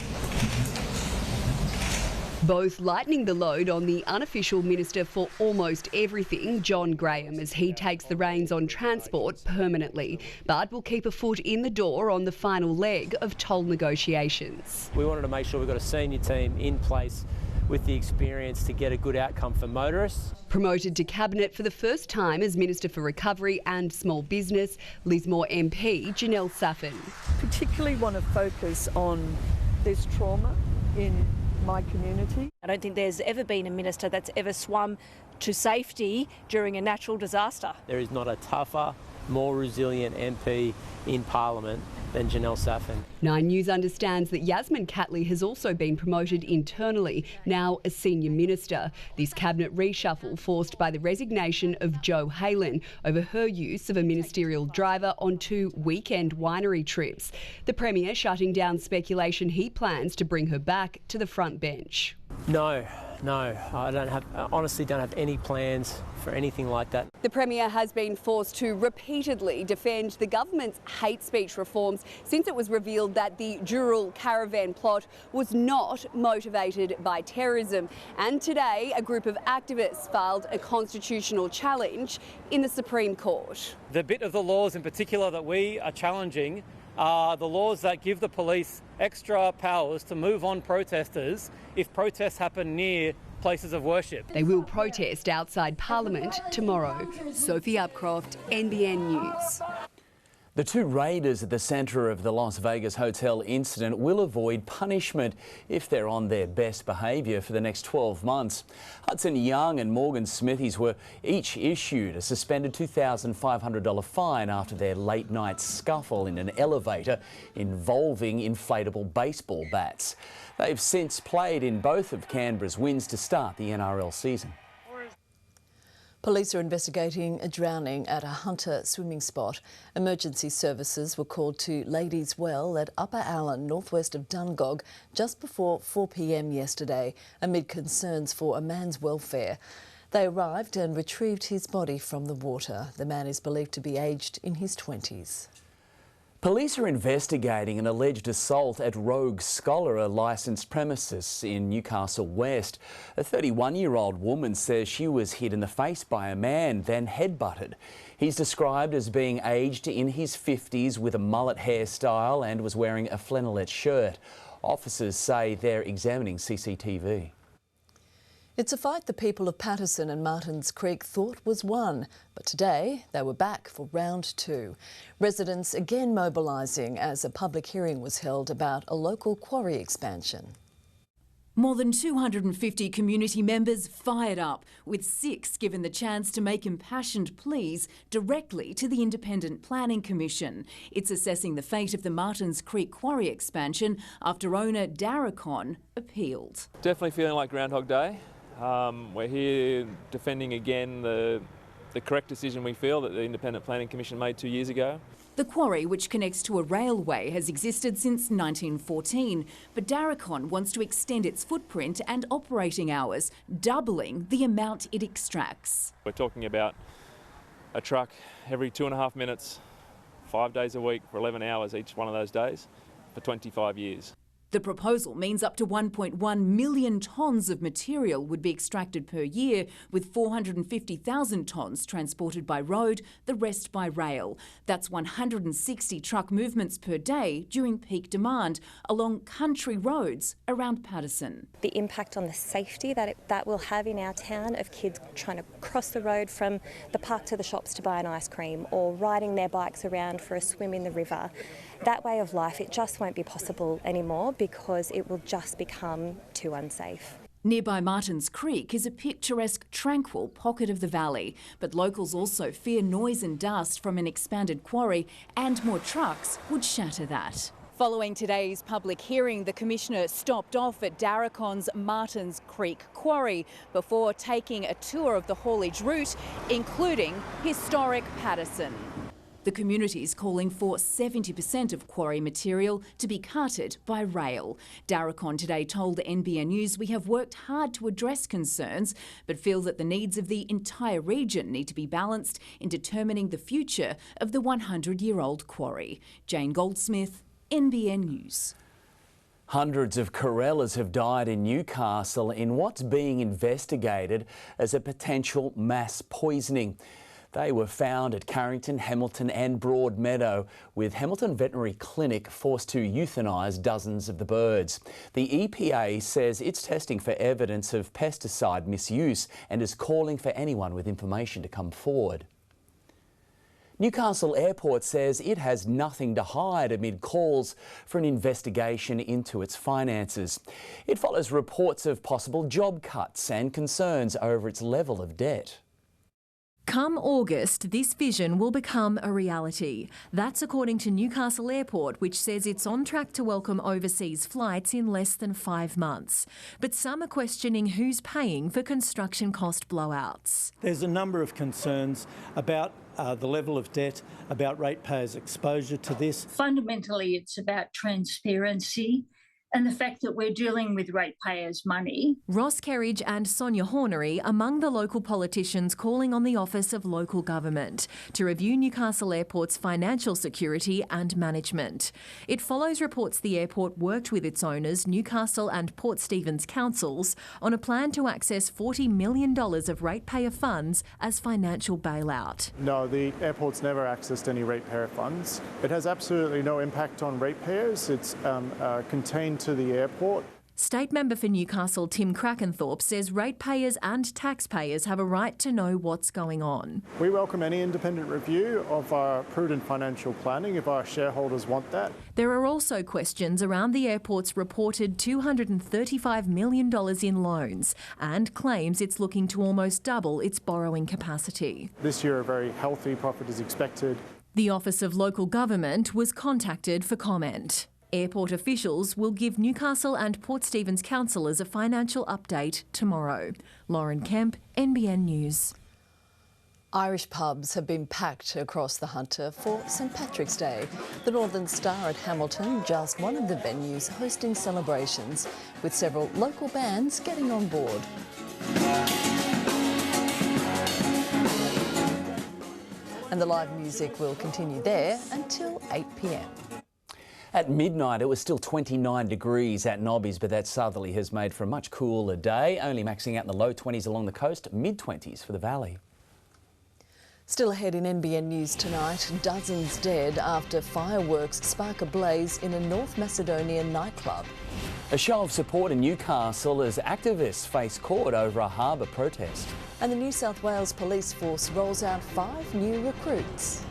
Both lightening the load on the unofficial Minister for almost everything, John Graham, as he takes the reins on transport permanently, but will keep a foot in the door on the final leg of toll negotiations. We wanted to make sure we've got a senior team in place with the experience to get a good outcome for motorists. Promoted to Cabinet for the first time as Minister for Recovery and Small Business, Lismore MP Janelle Saffin. Particularly want to focus on this trauma in my community. I don't think there's ever been a minister that's ever swum to safety during a natural disaster. There is not a tougher, more resilient MP in Parliament than Janelle Saffin. 9 News understands that Yasmin Catley has also been promoted internally, now a senior minister. This cabinet reshuffle forced by the resignation of Jo Halen over her use of a ministerial driver on 2 weekend winery trips. The Premier shutting down speculation he plans to bring her back to the front bench. No, I honestly don't have any plans for anything like that. The Premier has been forced to repeatedly defend the government's hate speech reforms since it was revealed that the Dural caravan plot was not motivated by terrorism. And today, a group of activists filed a constitutional challenge in the Supreme Court. The bit of the laws in particular that we are challenging are the laws that give the police extra powers to move on protesters if protests happen near places of worship. They will protest outside Parliament tomorrow. Sophie Upcroft, NBN News. The 2 raiders at the centre of the Las Vegas hotel incident will avoid punishment if they're on their best behaviour for the next 12 months. Hudson Young and Morgan Smithies were each issued a suspended $2,500 fine after their late-night scuffle in an elevator involving inflatable baseball bats. They've since played in both of Canberra's wins to start the NRL season. Police are investigating a drowning at a Hunter swimming spot. Emergency services were called to Ladies Well at Upper Allen, northwest of Dungog, just before 4 p.m. yesterday, amid concerns for a man's welfare. They arrived and retrieved his body from the water. The man is believed to be aged in his 20s. Police are investigating an alleged assault at Rogue Scholar, a licensed premises in Newcastle West. A 31-year-old woman says she was hit in the face by a man, then headbutted. He's described as being aged in his 50s with a mullet hairstyle and was wearing a flannelette shirt. Officers say they're examining CCTV. It's a fight the people of Patterson and Martins Creek thought was won, but today they were back for round 2. Residents again mobilising as a public hearing was held about a local quarry expansion. More than 250 community members fired up, with 6 given the chance to make impassioned pleas directly to the Independent Planning Commission. It's assessing the fate of the Martins Creek quarry expansion after owner Darracon appealed. Definitely feeling like Groundhog Day. We're here defending again the correct decision we feel that the Independent Planning Commission made 2 years ago. The quarry, which connects to a railway, has existed since 1914, but Darracon wants to extend its footprint and operating hours, doubling the amount it extracts. We're talking about a truck every 2.5 minutes, 5 days a week for 11 hours each one of those days for 25 years. The proposal means up to 1.1 million tonnes of material would be extracted per year, with 450,000 tonnes transported by road, the rest by rail. That's 160 truck movements per day during peak demand along country roads around Patterson. The impact on the safety that will have in our town of kids trying to cross the road from the park to the shops to buy an ice cream or riding their bikes around for a swim in the river. That way of life, it just won't be possible anymore because it will just become too unsafe. Nearby Martins Creek is a picturesque, tranquil pocket of the valley, but locals also fear noise and dust from an expanded quarry, and more trucks would shatter that. Following today's public hearing, the Commissioner stopped off at Darracon's Martins Creek quarry before taking a tour of the haulage route, including historic Patterson. The community is calling for 70% of quarry material to be carted by rail. Darracon today told the NBN News, "We have worked hard to address concerns, but feel that the needs of the entire region need to be balanced in determining the future of the 100-year-old quarry." Jane Goldsmith, NBN News. Hundreds of Corellas have died in Newcastle in what's being investigated as a potential mass poisoning. They were found at Carrington, Hamilton and Broadmeadow, with Hamilton Veterinary Clinic forced to euthanise dozens of the birds. The EPA says it's testing for evidence of pesticide misuse and is calling for anyone with information to come forward. Newcastle Airport says it has nothing to hide amid calls for an investigation into its finances. It follows reports of possible job cuts and concerns over its level of debt. Come August, this vision will become a reality. That's according to Newcastle Airport, which says it's on track to welcome overseas flights in less than 5 months. But some are questioning who's paying for construction cost blowouts. There's a number of concerns about the level of debt, about ratepayers' exposure to this. Fundamentally, it's about transparency and the fact that we're dealing with ratepayers' money. Ross Kerridge and Sonia Hornery among the local politicians calling on the Office of Local Government to review Newcastle Airport's financial security and management. It follows reports the airport worked with its owners, Newcastle and Port Stephens councils, on a plan to access $40 million of ratepayer funds as financial bailout. No, the airport's never accessed any ratepayer funds. It has absolutely no impact on ratepayers. It's contained to the airport. State member for Newcastle Tim Krakenthorpe says ratepayers and taxpayers have a right to know what's going on. We welcome any independent review of our prudent financial planning if our shareholders want that. There are also questions around the airport's reported $235 million in loans and claims it's looking to almost double its borrowing capacity. This year a very healthy profit is expected. The Office of Local Government was contacted for comment. Airport officials will give Newcastle and Port Stephens councillors a financial update tomorrow. Lauren Kemp, NBN News. Irish pubs have been packed across the Hunter for St Patrick's Day. The Northern Star at Hamilton, just one of the venues hosting celebrations, with several local bands getting on board. And the live music will continue there until 8 p.m. At midnight, it was still 29 degrees at Nobby's, but that southerly has made for a much cooler day, only maxing out in the low 20s along the coast, mid-20s for the valley. Still ahead in NBN News tonight, dozens dead after fireworks spark a blaze in a North Macedonian nightclub. A show of support in Newcastle as activists face court over a harbour protest. And the New South Wales Police Force rolls out 5 new recruits.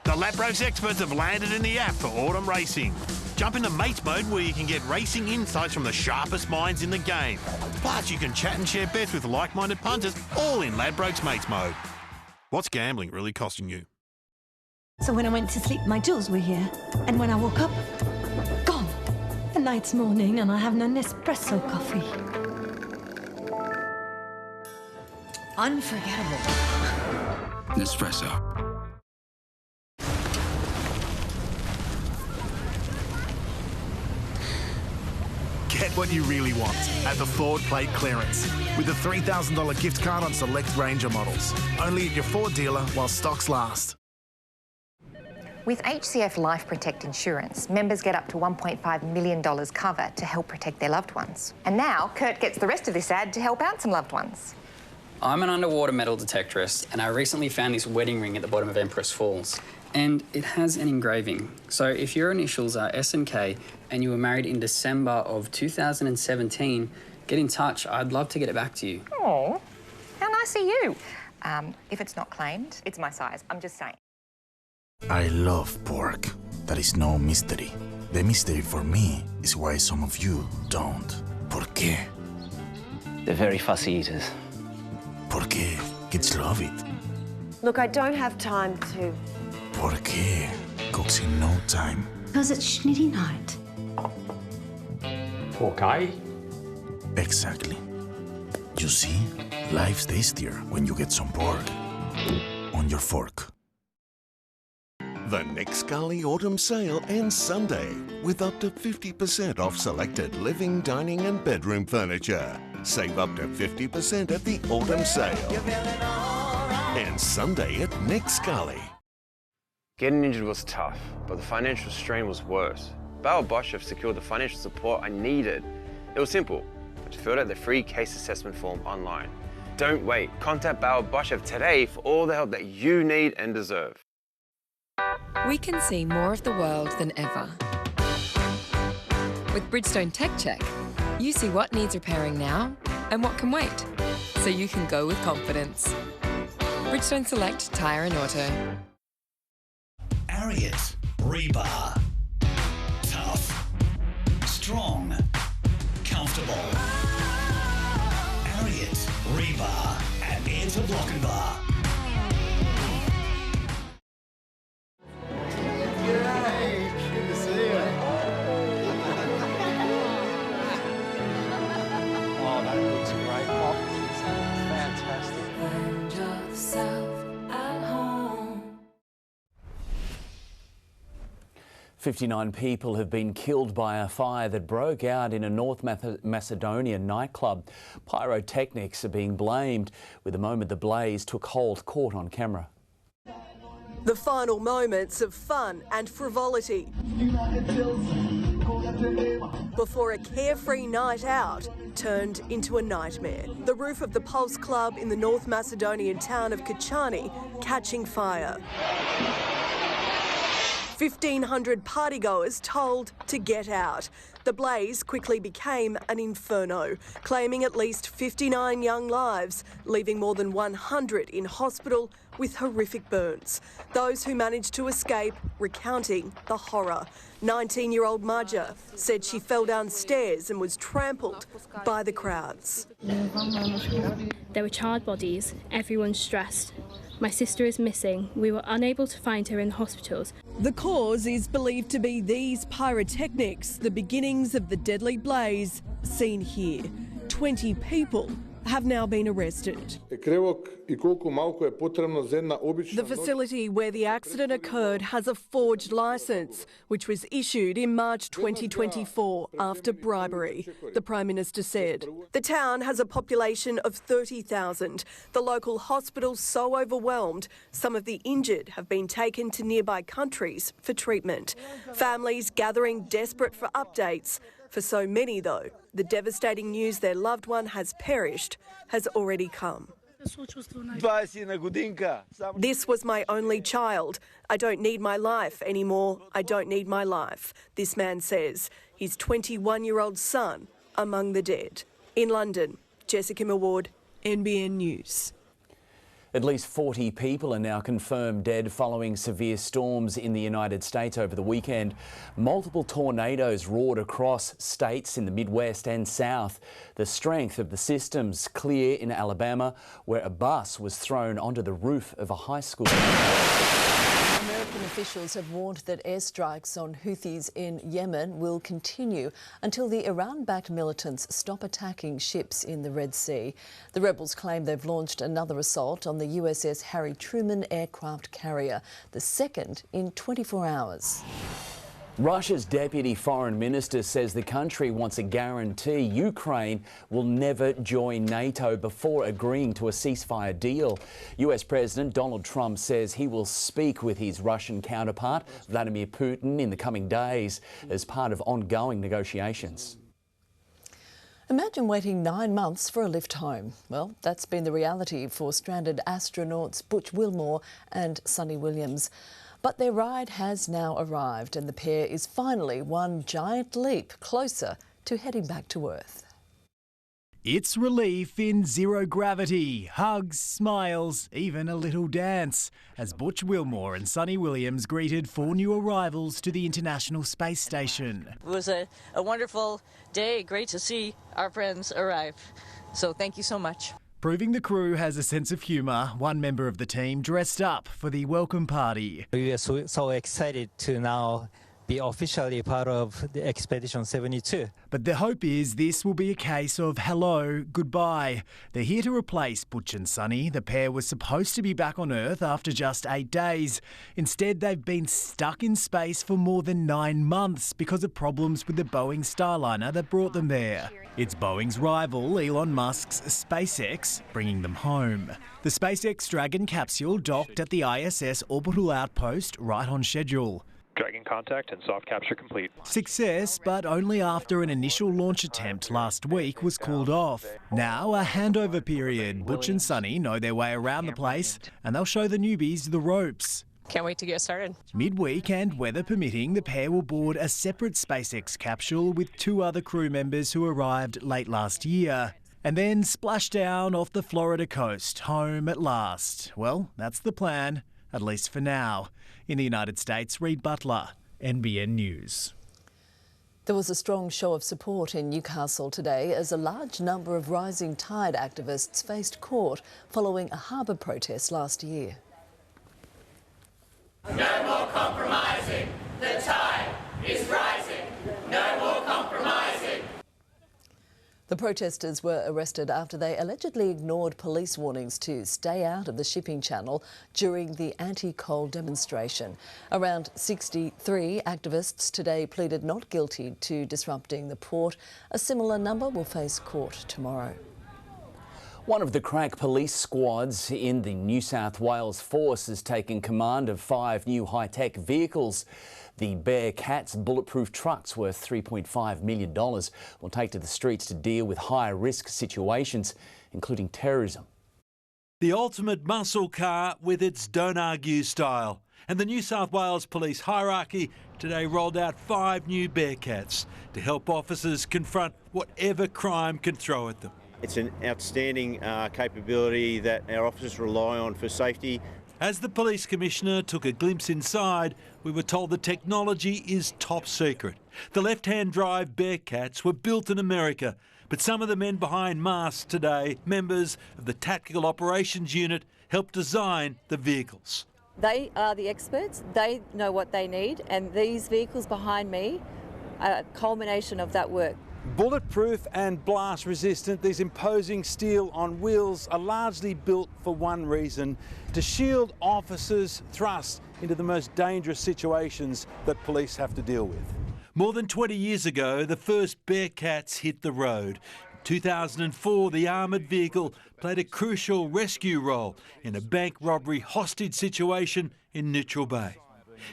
The Ladbrokes experts have landed in the app for autumn racing. Jump into Mates mode where you can get racing insights from the sharpest minds in the game. Plus, you can chat and share bets with like-minded punters, all in Ladbrokes Mates mode. What's gambling really costing you? So when I went to sleep, my jewels were here. And when I woke up, gone. The night's morning and I have an Nespresso coffee. Unforgettable. Nespresso. Get what you really want at the Ford Plate Clearance with a $3,000 gift card on select Ranger models. Only at your Ford dealer while stocks last. With HCF Life Protect Insurance, members get up to $1.5 million cover to help protect their loved ones. And now Kurt gets the rest of this ad to help out some loved ones. I'm an underwater metal detectorist, and I recently found this wedding ring at the bottom of Empress Falls. And it has an engraving. So if your initials are S and K and you were married in December of 2017, get in touch. I'd love to get it back to you. Oh, how nice of you. If it's not claimed, it's my size. I'm just saying. I love pork. That is no mystery. The mystery for me is why some of you don't. ¿Por qué? They're very fussy eaters. Porque kids love it. Look, I don't have time to... Porque cooks in no time. Because it's schnitty night. Okay. Exactly. You see, life's tastier when you get some pork on your fork. The Nick Scully Autumn Sale ends Sunday with up to 50% off selected living, dining and bedroom furniture. Save up to 50% at the Autumn Sale. Ends Sunday at Nick Scully. Getting injured was tough, but the financial strain was worse. Bauer Bosch have secured the financial support I needed. It was simple. I just filled out the free case assessment form online. Don't wait. Contact Bauer Bosch today for all the help that you need and deserve. We can see more of the world than ever. With Bridgestone Tech Check, you see what needs repairing now and what can wait, so you can go with confidence. Bridgestone Select Tyre and Auto. Ariat Rebar. Tough, strong, comfortable. Ariat Rebar at Air to Block and Bar. G'day, good to see you. Oh, that looks great. Options, fantastic. Find yourself at home. 59 people have been killed by a fire that broke out in a North Macedonian nightclub. Pyrotechnics are being blamed. With the moment the blaze took hold, caught on camera. The final moments of fun and frivolity before a carefree night out turned into a nightmare. The roof of the Pulse Club in the North Macedonian town of Kachani catching fire. 1,500 partygoers told to get out. The blaze quickly became an inferno, claiming at least 59 young lives, leaving more than 100 in hospital with horrific burns. Those who managed to escape recounting the horror. 19-year-old Maja said she fell downstairs and was trampled by the crowds. There were charred bodies, everyone's stressed. My sister is missing. We were unable to find her in the hospitals. The cause is believed to be these pyrotechnics, the beginnings of the deadly blaze seen here. 20 people have now been arrested. The facility where the accident occurred has a forged licence, which was issued in March 2024 after bribery, the Prime Minister said. The town has a population of 30,000. The local hospital's so overwhelmed, some of the injured have been taken to nearby countries for treatment. Families gathering desperate for updates. For so many, though, the devastating news their loved one has perished has already come. This was my only child. I don't need my life anymore. I don't need my life, this man says. His 21-year-old son among the dead. In London, Jessica Millward, NBN News. At least 40 people are now confirmed dead following severe storms in the United States over the weekend. Multiple tornadoes roared across states in the Midwest and South. The strength of the systems clear in Alabama, where a bus was thrown onto the roof of a high school. American officials have warned that airstrikes on Houthis in Yemen will continue until the Iran-backed militants stop attacking ships in the Red Sea. The rebels claim they've launched another assault on the USS Harry Truman aircraft carrier, the second in 24 hours. Russia's deputy foreign minister says the country wants a guarantee Ukraine will never join NATO before agreeing to a ceasefire deal. US President Donald Trump says he will speak with his Russian counterpart, Vladimir Putin, in the coming days as part of ongoing negotiations. Imagine waiting 9 months for a lift home. Well, that's been the reality for stranded astronauts Butch Wilmore and Sonny Williams. But their ride has now arrived and the pair is finally one giant leap closer to heading back to Earth. It's relief in zero gravity, hugs, smiles, even a little dance, as Butch Wilmore and Sonny Williams greeted 4 new arrivals to the International Space Station. It was a wonderful day, great to see our friends arrive. So thank you so much. Proving the crew has a sense of humour, one member of the team dressed up for the welcome party. We are so excited to now be officially part of the Expedition 72. But the hope is this will be a case of hello, goodbye. They're here to replace Butch and Sonny. The pair was supposed to be back on Earth after just 8 days. Instead, they've been stuck in space for more than 9 months because of problems with the Boeing Starliner that brought them there. It's Boeing's rival, Elon Musk's SpaceX, bringing them home. The SpaceX Dragon capsule docked at the ISS orbital outpost right on schedule. Dragon contact and soft capture complete. Success, but only after an initial launch attempt last week was called off. Now a handover period. Butch and Sonny know their way around the place and they'll show the newbies the ropes. Can't wait to get started. Midweek and weather permitting, the pair will board a separate SpaceX capsule with 2 other crew members who arrived late last year. And then splash down off the Florida coast, home at last. Well, that's the plan, at least for now. In the United States, Reid Butler, NBN News. There was a strong show of support in Newcastle today as a large number of rising tide activists faced court following a harbour protest last year. No more compromising. The tide is rising. No more compromising. The protesters were arrested after they allegedly ignored police warnings to stay out of the shipping channel during the anti-coal demonstration. Around 63 activists today pleaded not guilty to disrupting the port. A similar number will face court tomorrow. One of the crack police squads in the New South Wales Force has taken command of 5 new high-tech vehicles. The Bearcats bulletproof trucks worth $3.5 million will take to the streets to deal with high-risk situations, including terrorism. The ultimate muscle car with its don't argue style. And the New South Wales Police hierarchy today rolled out 5 new Bearcats to help officers confront whatever crime can throw at them. It's an outstanding capability that our officers rely on for safety. As the Police Commissioner took a glimpse inside, we were told the technology is top secret. The left-hand drive Bearcats were built in America, but some of the men behind masks today, members of the Tactical Operations Unit, helped design the vehicles. They are the experts, they know what they need, and these vehicles behind me are a culmination of that work. Bulletproof and blast resistant, these imposing steel on wheels are largely built for one reason: to shield officers thrust into the most dangerous situations that police have to deal with. More than 20 years ago, the first Bearcats hit the road. In 2004, the armoured vehicle played a crucial rescue role in a bank robbery hostage situation in Neutral Bay.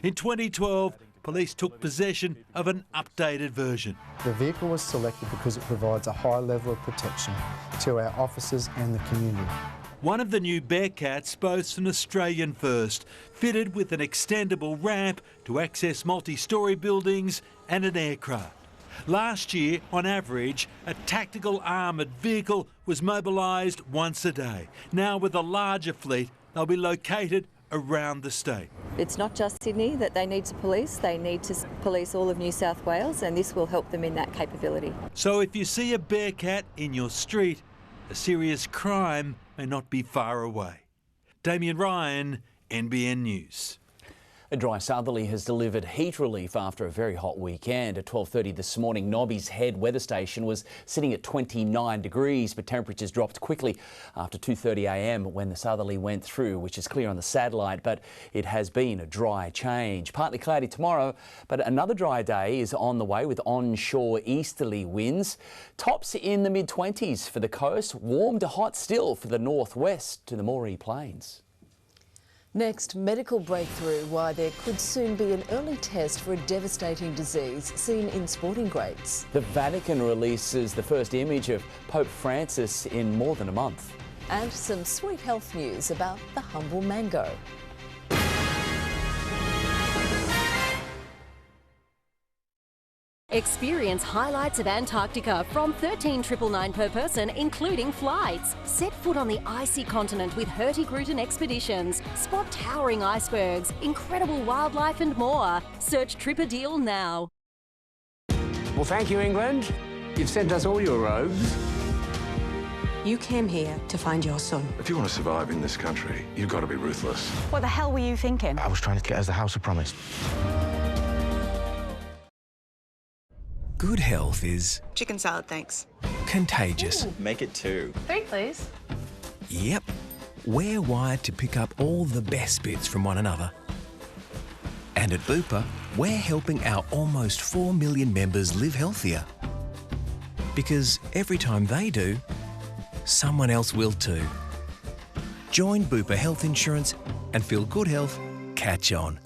In 2012, police took possession of an updated version. The vehicle was selected because it provides a high level of protection to our officers and the community. One of the new Bearcats boasts an Australian first, fitted with an extendable ramp to access multi-storey buildings and an aircraft. Last year, on average, a tactical armoured vehicle was mobilised once a day. Now, with a larger fleet, they'll be located around the state. It's not just Sydney that they need to police, they need to police all of New South Wales, and this will help them in that capability. So if you see a Bearcat in your street, a serious crime may not be far away. Damien Ryan, NBN News. A dry southerly has delivered heat relief after a very hot weekend. At 12:30 this morning, Nobby's Head weather station was sitting at 29 degrees, but temperatures dropped quickly after 2:30 a.m. when the southerly went through, which is clear on the satellite, but it has been a dry change. Partly cloudy tomorrow, but another dry day is on the way with onshore easterly winds. Tops in the mid-20s for the coast, warm to hot still for the northwest to the Moree Plains. Next, medical breakthrough why there could soon be an early test for a devastating disease seen in sporting grades. The Vatican releases the first image of Pope Francis in more than a month. And some sweet health news about the humble mango. Experience highlights of Antarctica from $13,999 per person, including flights. Set foot on the icy continent with Hurtigruten expeditions. Spot towering icebergs, incredible wildlife and more. Search Trip a Deal now. Well, thank you, England. You've sent us all your robes. You came here to find your son. If you want to survive in this country, you've got to be ruthless. What the hell were you thinking? I was trying to get us the house I promised. Good health is... Chicken salad, thanks. Contagious. Ooh. Make it 2. 3, please. Yep. We're wired to pick up all the best bits from one another. And at Bupa, we're helping our almost 4 million members live healthier. Because every time they do, someone else will too. Join Bupa Health Insurance and feel good health catch on.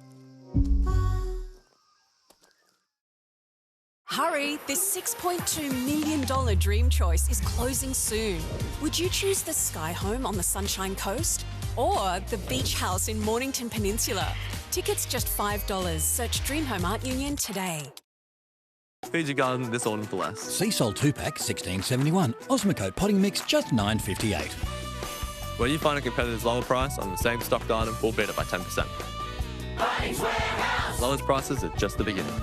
Hurry, this $6.2 million dream choice is closing soon. Would you choose the sky home on the Sunshine Coast or the beach house in Mornington Peninsula? Tickets just $5. Search Dream Home Art Union today. Feed your garden this autumn for less. Sea Salt 2-pack, $16.71. Osmocote potting mix, just $9.58. When you find a competitor's lower price on the same stocked item, we'll beat it by 10%. Bunnings Warehouse. Lowest prices are just the beginning.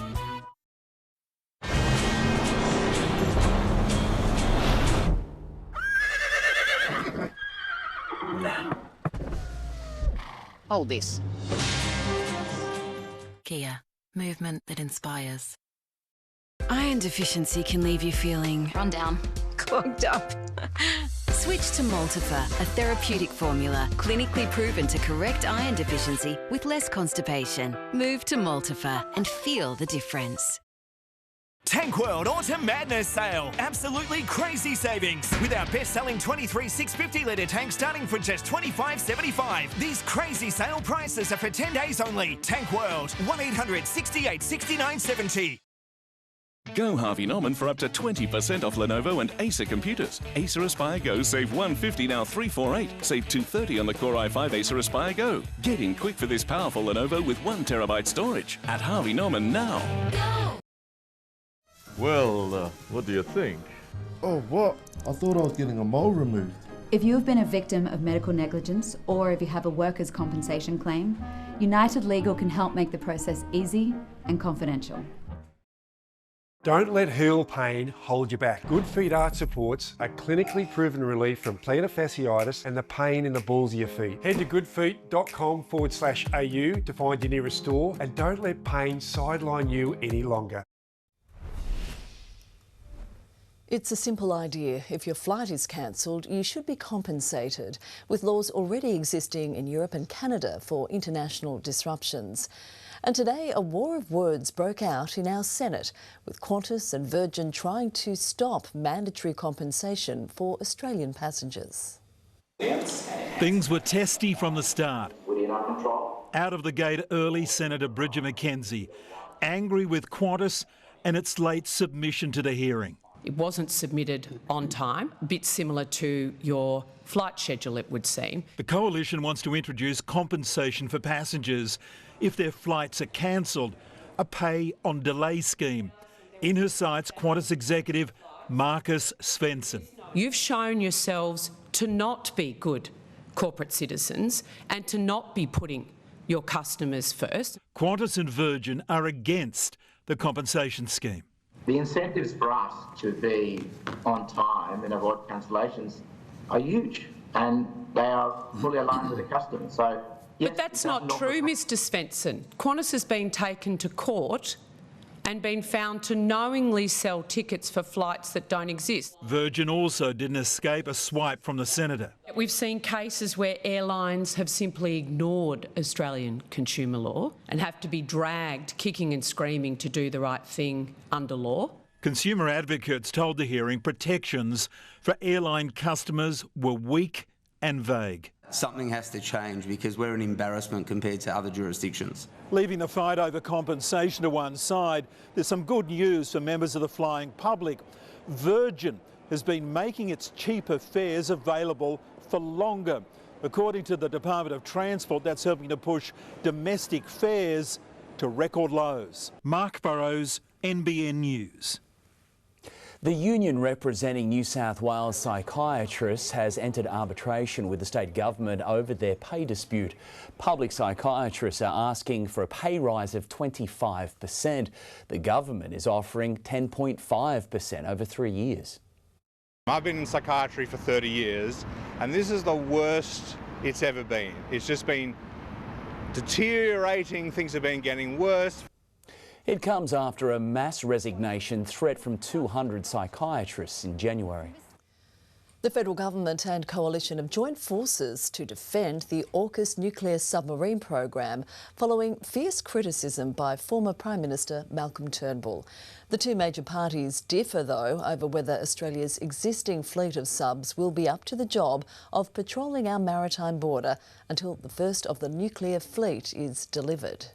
Hold this. Kia, movement that inspires. Iron deficiency can leave you feeling run down, clogged up. Switch to Multifer, a therapeutic formula clinically proven to correct iron deficiency with less constipation. Move to Multifer and feel the difference. Tank World Autumn Madness Sale. Absolutely crazy savings. With our best-selling 23 650-litre tank starting for just $25.75. These crazy sale prices are for 10 days only. Tank World. 1-800 68 69 70. Go Harvey Norman for up to 20% off Lenovo and Acer computers. Acer Aspire Go save $150 now $348. Save $230 on the Core i5 Acer Aspire Go. Get in quick for this powerful Lenovo with 1 terabyte storage at Harvey Norman now. Go! Well, what do you think? Oh, what? I thought I was getting a mole removed. If you have been a victim of medical negligence or if you have a workers' compensation claim, United Legal can help make the process easy and confidential. Don't let heel pain hold you back. Good Feet Art supports a clinically proven relief from plantar fasciitis and the pain in the balls of your feet. Head to goodfeet.com/au to find your nearest store and don't let pain sideline you any longer. It's a simple idea. If your flight is cancelled, you should be compensated, with laws already existing in Europe and Canada for international disruptions. And today, a war of words broke out in our Senate, with Qantas and Virgin trying to stop mandatory compensation for Australian passengers. Things were testy from the start. Out of the gate early, Senator Bridger McKenzie, angry with Qantas and its late submission to the hearing. It wasn't submitted on time, a bit similar to your flight schedule, it would seem. The Coalition wants to introduce compensation for passengers if their flights are cancelled, a pay-on-delay scheme. In her sights, Qantas executive Marcus Svensson. You've shown yourselves to not be good corporate citizens and to not be putting your customers first. Qantas and Virgin are against the compensation scheme. The incentives for us to be on time and avoid cancellations are huge, and they are fully aligned with the customers. So, yes, but that's not true, Mr Svensson. Qantas has been taken to court and been found to knowingly sell tickets for flights that don't exist. Virgin also didn't escape a swipe from the senator. We've seen cases where airlines have simply ignored Australian consumer law and have to be dragged kicking and screaming to do the right thing under law. Consumer advocates told the hearing protections for airline customers were weak and vague. Something has to change because we're an embarrassment compared to other jurisdictions. Leaving the fight over compensation to one side, there's some good news for members of the flying public. Virgin has been making its cheaper fares available for longer. According to the Department of Transport, that's helping to push domestic fares to record lows. Mark Burrows, NBN News. The union representing New South Wales psychiatrists has entered arbitration with the state government over their pay dispute. Public psychiatrists are asking for a pay rise of 25%. The government is offering 10.5% over 3 years. I've been in psychiatry for 30 years and this is the worst it's ever been. It's just been deteriorating, things have been getting worse. It comes after a mass resignation threat from 200 psychiatrists in January. The federal government and coalition have joined forces to defend the AUKUS nuclear submarine program following fierce criticism by former Prime Minister Malcolm Turnbull. The two major parties differ, though, over whether Australia's existing fleet of subs will be up to the job of patrolling our maritime border until the first of the nuclear fleet is delivered.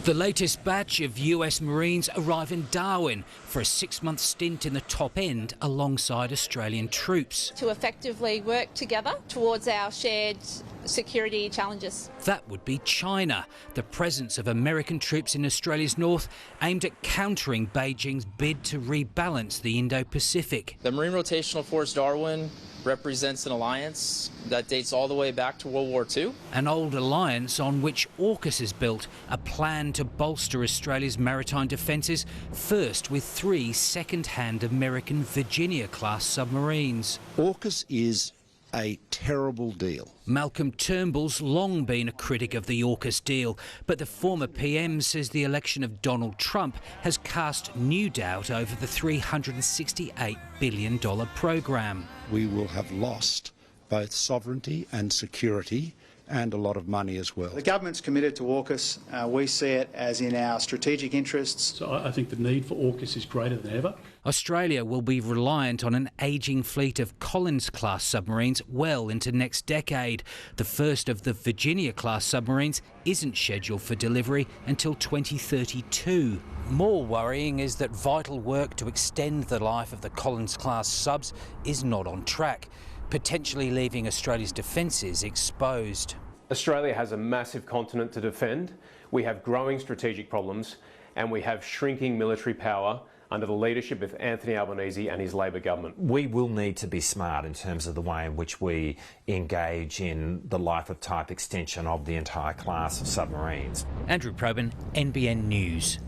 The latest batch of US Marines arrive in Darwin for a 6-month stint in the top end alongside Australian troops. To effectively work together towards our shared security challenges. That would be China. The presence of American troops in Australia's north aimed at countering Beijing's bid to rebalance the Indo-Pacific. The Marine Rotational Force Darwin represents an alliance that dates all the way back to World War II. An old alliance on which AUKUS has built a plan to bolster Australia's maritime defences, first with 3 second-hand American Virginia-class submarines. AUKUS is a terrible deal. Malcolm Turnbull's long been a critic of the AUKUS deal, but the former PM says the election of Donald Trump has cast new doubt over the $368 billion programme. We will have lost both sovereignty and security and a lot of money as well. The government's committed to AUKUS. We see it as in our strategic interests. So I think the need for AUKUS is greater than ever. Australia will be reliant on an ageing fleet of Collins-class submarines well into next decade. The first of the Virginia-class submarines isn't scheduled for delivery until 2032. More worrying is that vital work to extend the life of the Collins-class subs is not on track, potentially leaving Australia's defences exposed. Australia has a massive continent to defend. We have growing strategic problems and we have shrinking military power under the leadership of Anthony Albanese and his Labor government. We will need to be smart in terms of the way in which we engage in the life of type extension of the entire class of submarines. Andrew Probyn, NBN News.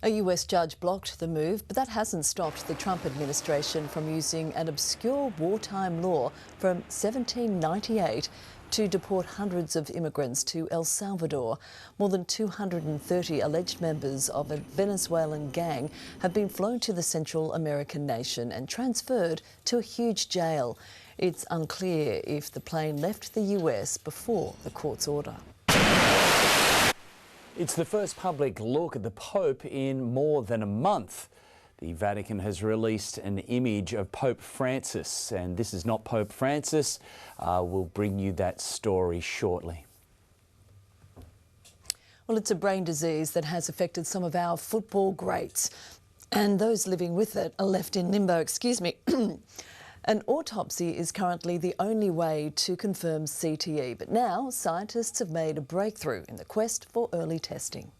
A US judge blocked the move, but that hasn't stopped the Trump administration from using an obscure wartime law from 1798 to deport hundreds of immigrants to El Salvador. More than 230 alleged members of a Venezuelan gang have been flown to the Central American nation and transferred to a huge jail. It's unclear if the plane left the US before the court's order. It's the first public look at the Pope in more than a month. The Vatican has released an image of Pope Francis, and this is not Pope Francis. We'll bring you that story shortly. Well, it's a brain disease that has affected some of our football greats, and those living with it are left in limbo. An autopsy is currently the only way to confirm CTE, but now scientists have made a breakthrough in the quest for early testing.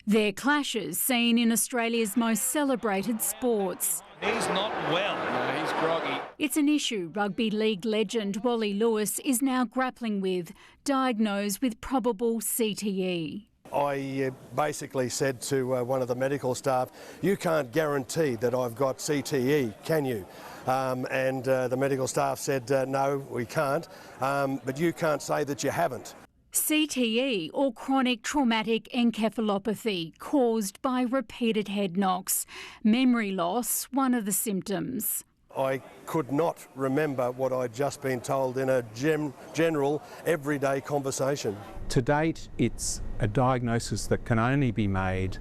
They're clashes seen in Australia's most celebrated sports. He's not well. No, he's groggy. It's an issue rugby league legend Wally Lewis is now grappling with, diagnosed with probable CTE. I basically said to one of the medical staff, you can't guarantee that I've got CTE, can you? And the medical staff said, no, we can't, but you can't say that you haven't. CTE, or chronic traumatic encephalopathy, caused by repeated head knocks. Memory loss, one of the symptoms. I could not remember what I'd just been told in a general, everyday conversation. To date, it's a diagnosis that can only be made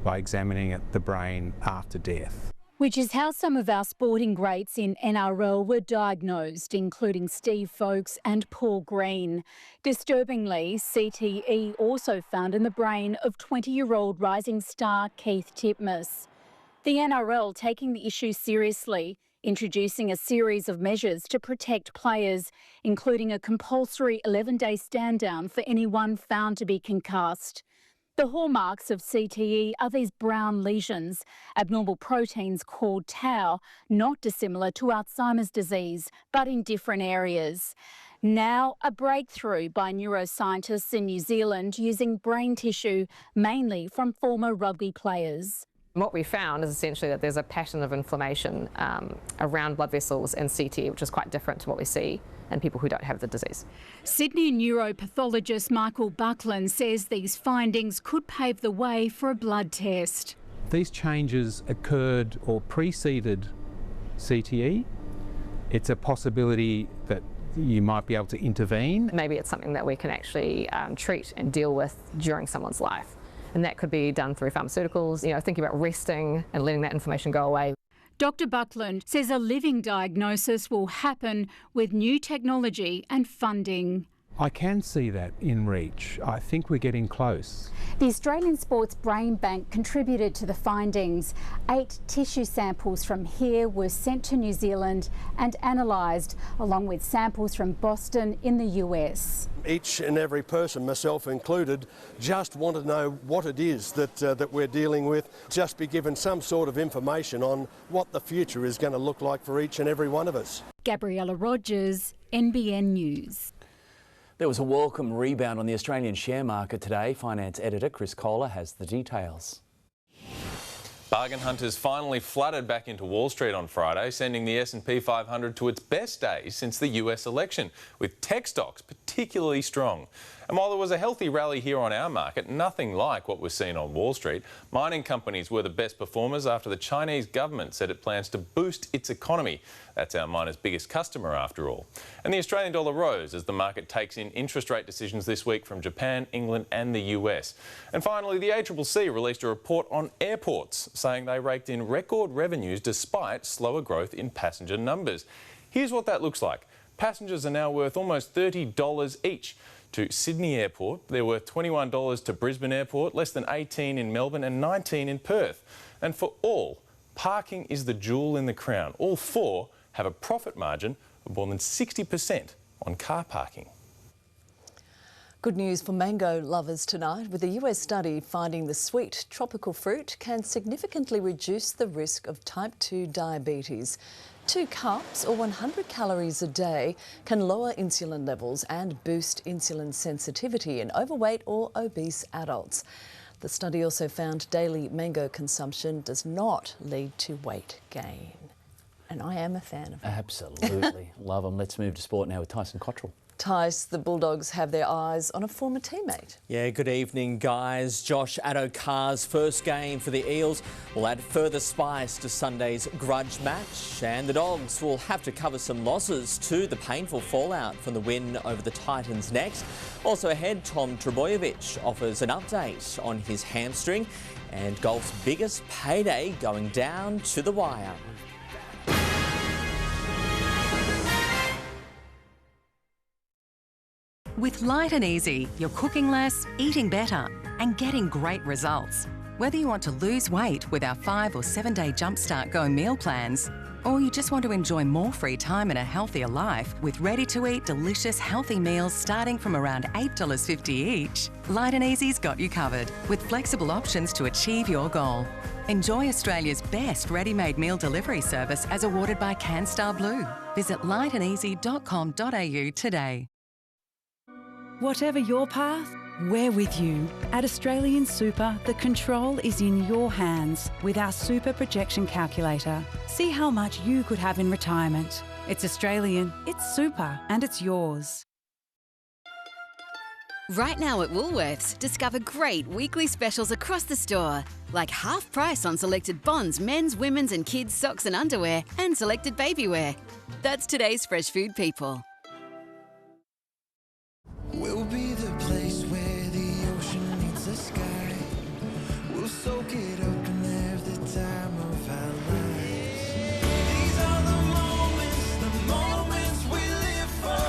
by examining the brain after death. Which is how some of our sporting greats in NRL were diagnosed, including Steve Folkes and Paul Green. Disturbingly, CTE also found in the brain of 20-year-old rising star Keith Titmus. The NRL taking the issue seriously, introducing a series of measures to protect players, including a compulsory 11-day stand-down for anyone found to be concussed. The hallmarks of CTE are these brown lesions, abnormal proteins called tau, not dissimilar to Alzheimer's disease, but in different areas. Now, a breakthrough by neuroscientists in New Zealand using brain tissue, mainly from former rugby players. What we found is essentially that there's a pattern of inflammation around blood vessels in CTE, which is quite different to what we see in people who don't have the disease. Sydney neuropathologist Michael Buckland says these findings could pave the way for a blood test. These changes occurred or preceded CTE. It's a possibility that you might be able to intervene. Maybe it's something that we can actually treat and deal with during someone's life. And that could be done through pharmaceuticals, thinking about resting and letting that inflammation go away. Dr Buckland says a living diagnosis will happen with new technology and funding. I can see that in reach. I think we're getting close. The Australian Sports Brain Bank contributed to the findings. 8 tissue samples from here were sent to New Zealand and analysed, along with samples from Boston in the US. Each and every person, myself included, just want to know what it is that we're dealing with, just be given some sort of information on what the future is going to look like for each and every one of us. Gabriella Rogers, NBN News. There was a welcome rebound on the Australian share market today. Finance editor Chris Kohler has the details. Bargain hunters finally flooded back into Wall Street on Friday, sending the S&P 500 to its best days since the US election, with tech stocks particularly strong. And while there was a healthy rally here on our market, nothing like what was seen on Wall Street. Mining companies were the best performers after the Chinese government said it plans to boost its economy. That's our miners' biggest customer after all. And the Australian dollar rose as the market takes in interest rate decisions this week from Japan, England and the US. And finally, the ACCC released a report on airports, saying they raked in record revenues despite slower growth in passenger numbers. Here's what that looks like. Passengers are now worth almost $30 each. To Sydney Airport, they're worth $21 to Brisbane Airport, less than $18 in Melbourne and $19 in Perth. And for all, parking is the jewel in the crown. All 4 have a profit margin of more than 60% on car parking. Good news for mango lovers tonight, with a US study finding the sweet tropical fruit can significantly reduce the risk of type 2 diabetes. 2 cups or 100 calories a day can lower insulin levels and boost insulin sensitivity in overweight or obese adults. The study also found daily mango consumption does not lead to weight gain. And I am a fan of them. Absolutely. Love them. Let's move to sport now with Tyson Cottrill. Tice, the Bulldogs have their eyes on a former teammate. Yeah, good evening, guys. Josh Addo-Carr's first game for the Eels will add further spice to Sunday's grudge match, and the Dogs will have to cover some losses to the painful fallout from the win over the Titans next. Also ahead, Tom Trbojevic offers an update on his hamstring and golf's biggest payday going down to the wire. With Light and Easy, you're cooking less, eating better, and getting great results. Whether you want to lose weight with our 5 or 7 day Jumpstart Go meal plans, or you just want to enjoy more free time and a healthier life with ready-to-eat, delicious, healthy meals starting from around $8.50 each, Light and Easy's got you covered with flexible options to achieve your goal. Enjoy Australia's best ready-made meal delivery service as awarded by CanStar Blue. Visit lightandeasy.com.au today. Whatever your path, we're with you. At Australian Super, the control is in your hands with our Super Projection Calculator. See how much you could have in retirement. It's Australian, it's super, and it's yours. Right now at Woolworths, discover great weekly specials across the store, like half price on selected Bonds, men's, women's and kids' socks and underwear, and selected baby wear. That's today's fresh food people. We'll be the place where the ocean meets the sky. We'll soak it up and have the time of our lives. These are the moments we live for.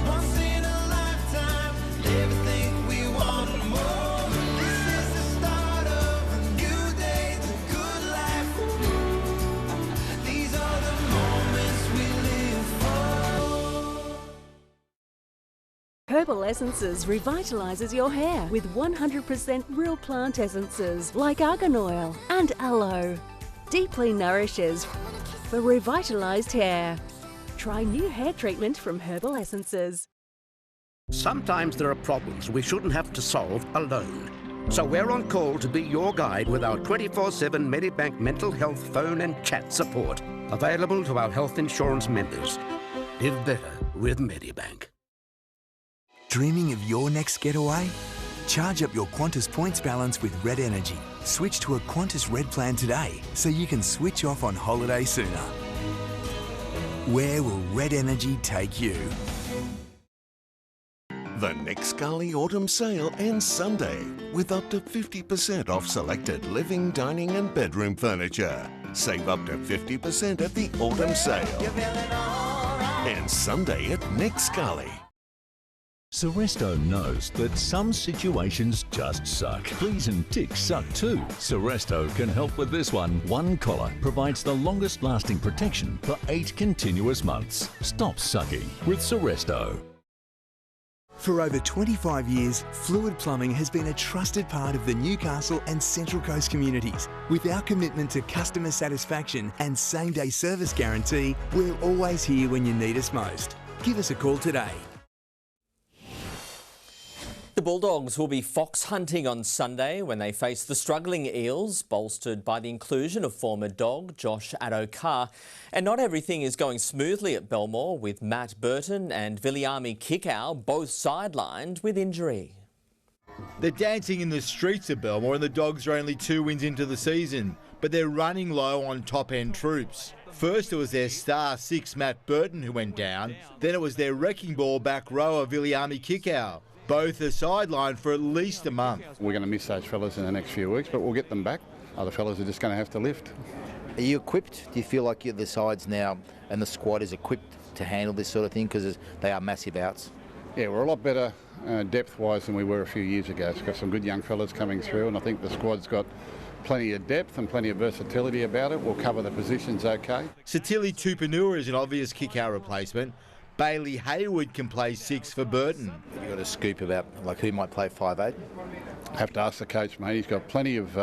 Once in a lifetime, never think we want more. This is the start of a new day, the good life. These are the moments we live for. Herbal Essences revitalises your hair with 100% real plant essences like argan oil and aloe. Deeply nourishes for revitalised hair. Try new hair treatment from Herbal Essences. Sometimes there are problems we shouldn't have to solve alone. So we're on call to be your guide with our 24/7 Medibank mental health phone and chat support. Available to our health insurance members. Live better with Medibank. Dreaming of your next getaway? Charge up your Qantas points balance with Red Energy. Switch to a Qantas Red plan today so you can switch off on holiday sooner. Where will Red Energy take you? The Nick Scully Autumn Sale ends Sunday with up to 50% off selected living, dining and bedroom furniture. Save up to 50% at the Autumn Sale. Ends Sunday at Nick Scully. Seresto knows that some situations just suck. Fleas and ticks suck too. Seresto can help with this one. One collar provides the longest lasting protection for 8 continuous months. Stop sucking with Seresto. For over 25 years, Fluid Plumbing has been a trusted part of the Newcastle and Central Coast communities. With our commitment to customer satisfaction and same-day service guarantee, we're always here when you need us most. Give us a call today. The Bulldogs will be fox hunting on Sunday when they face the struggling Eels, bolstered by the inclusion of former dog Josh Addo-Carr. And not everything is going smoothly at Belmore, with Matt Burton and Viliami Kikau both sidelined with injury. They're dancing in the streets of Belmore and the Dogs are only 2 wins into the season, but they're running low on top-end troops. First it was their star 6 Matt Burton who went down, then it was their wrecking ball back rower Viliami Kikau. Both are sidelined for at least a month. We're going to miss those fellas in the next few weeks, but we'll get them back. Other fellas are just going to have to lift. Are you equipped? Do you feel like the sides now and the squad is equipped to handle this sort of thing? Because they are massive outs. Yeah, we're a lot better depth-wise than we were a few years ago. It's got some good young fellas coming through, and I think the squad's got plenty of depth and plenty of versatility about it. We'll cover the positions okay. Satili Tupanua is an obvious kick-out replacement. Bailey Hayward can play 6 for Burton. Have you got a scoop about who might play 5'8"? Have to ask the coach, mate. He's got plenty of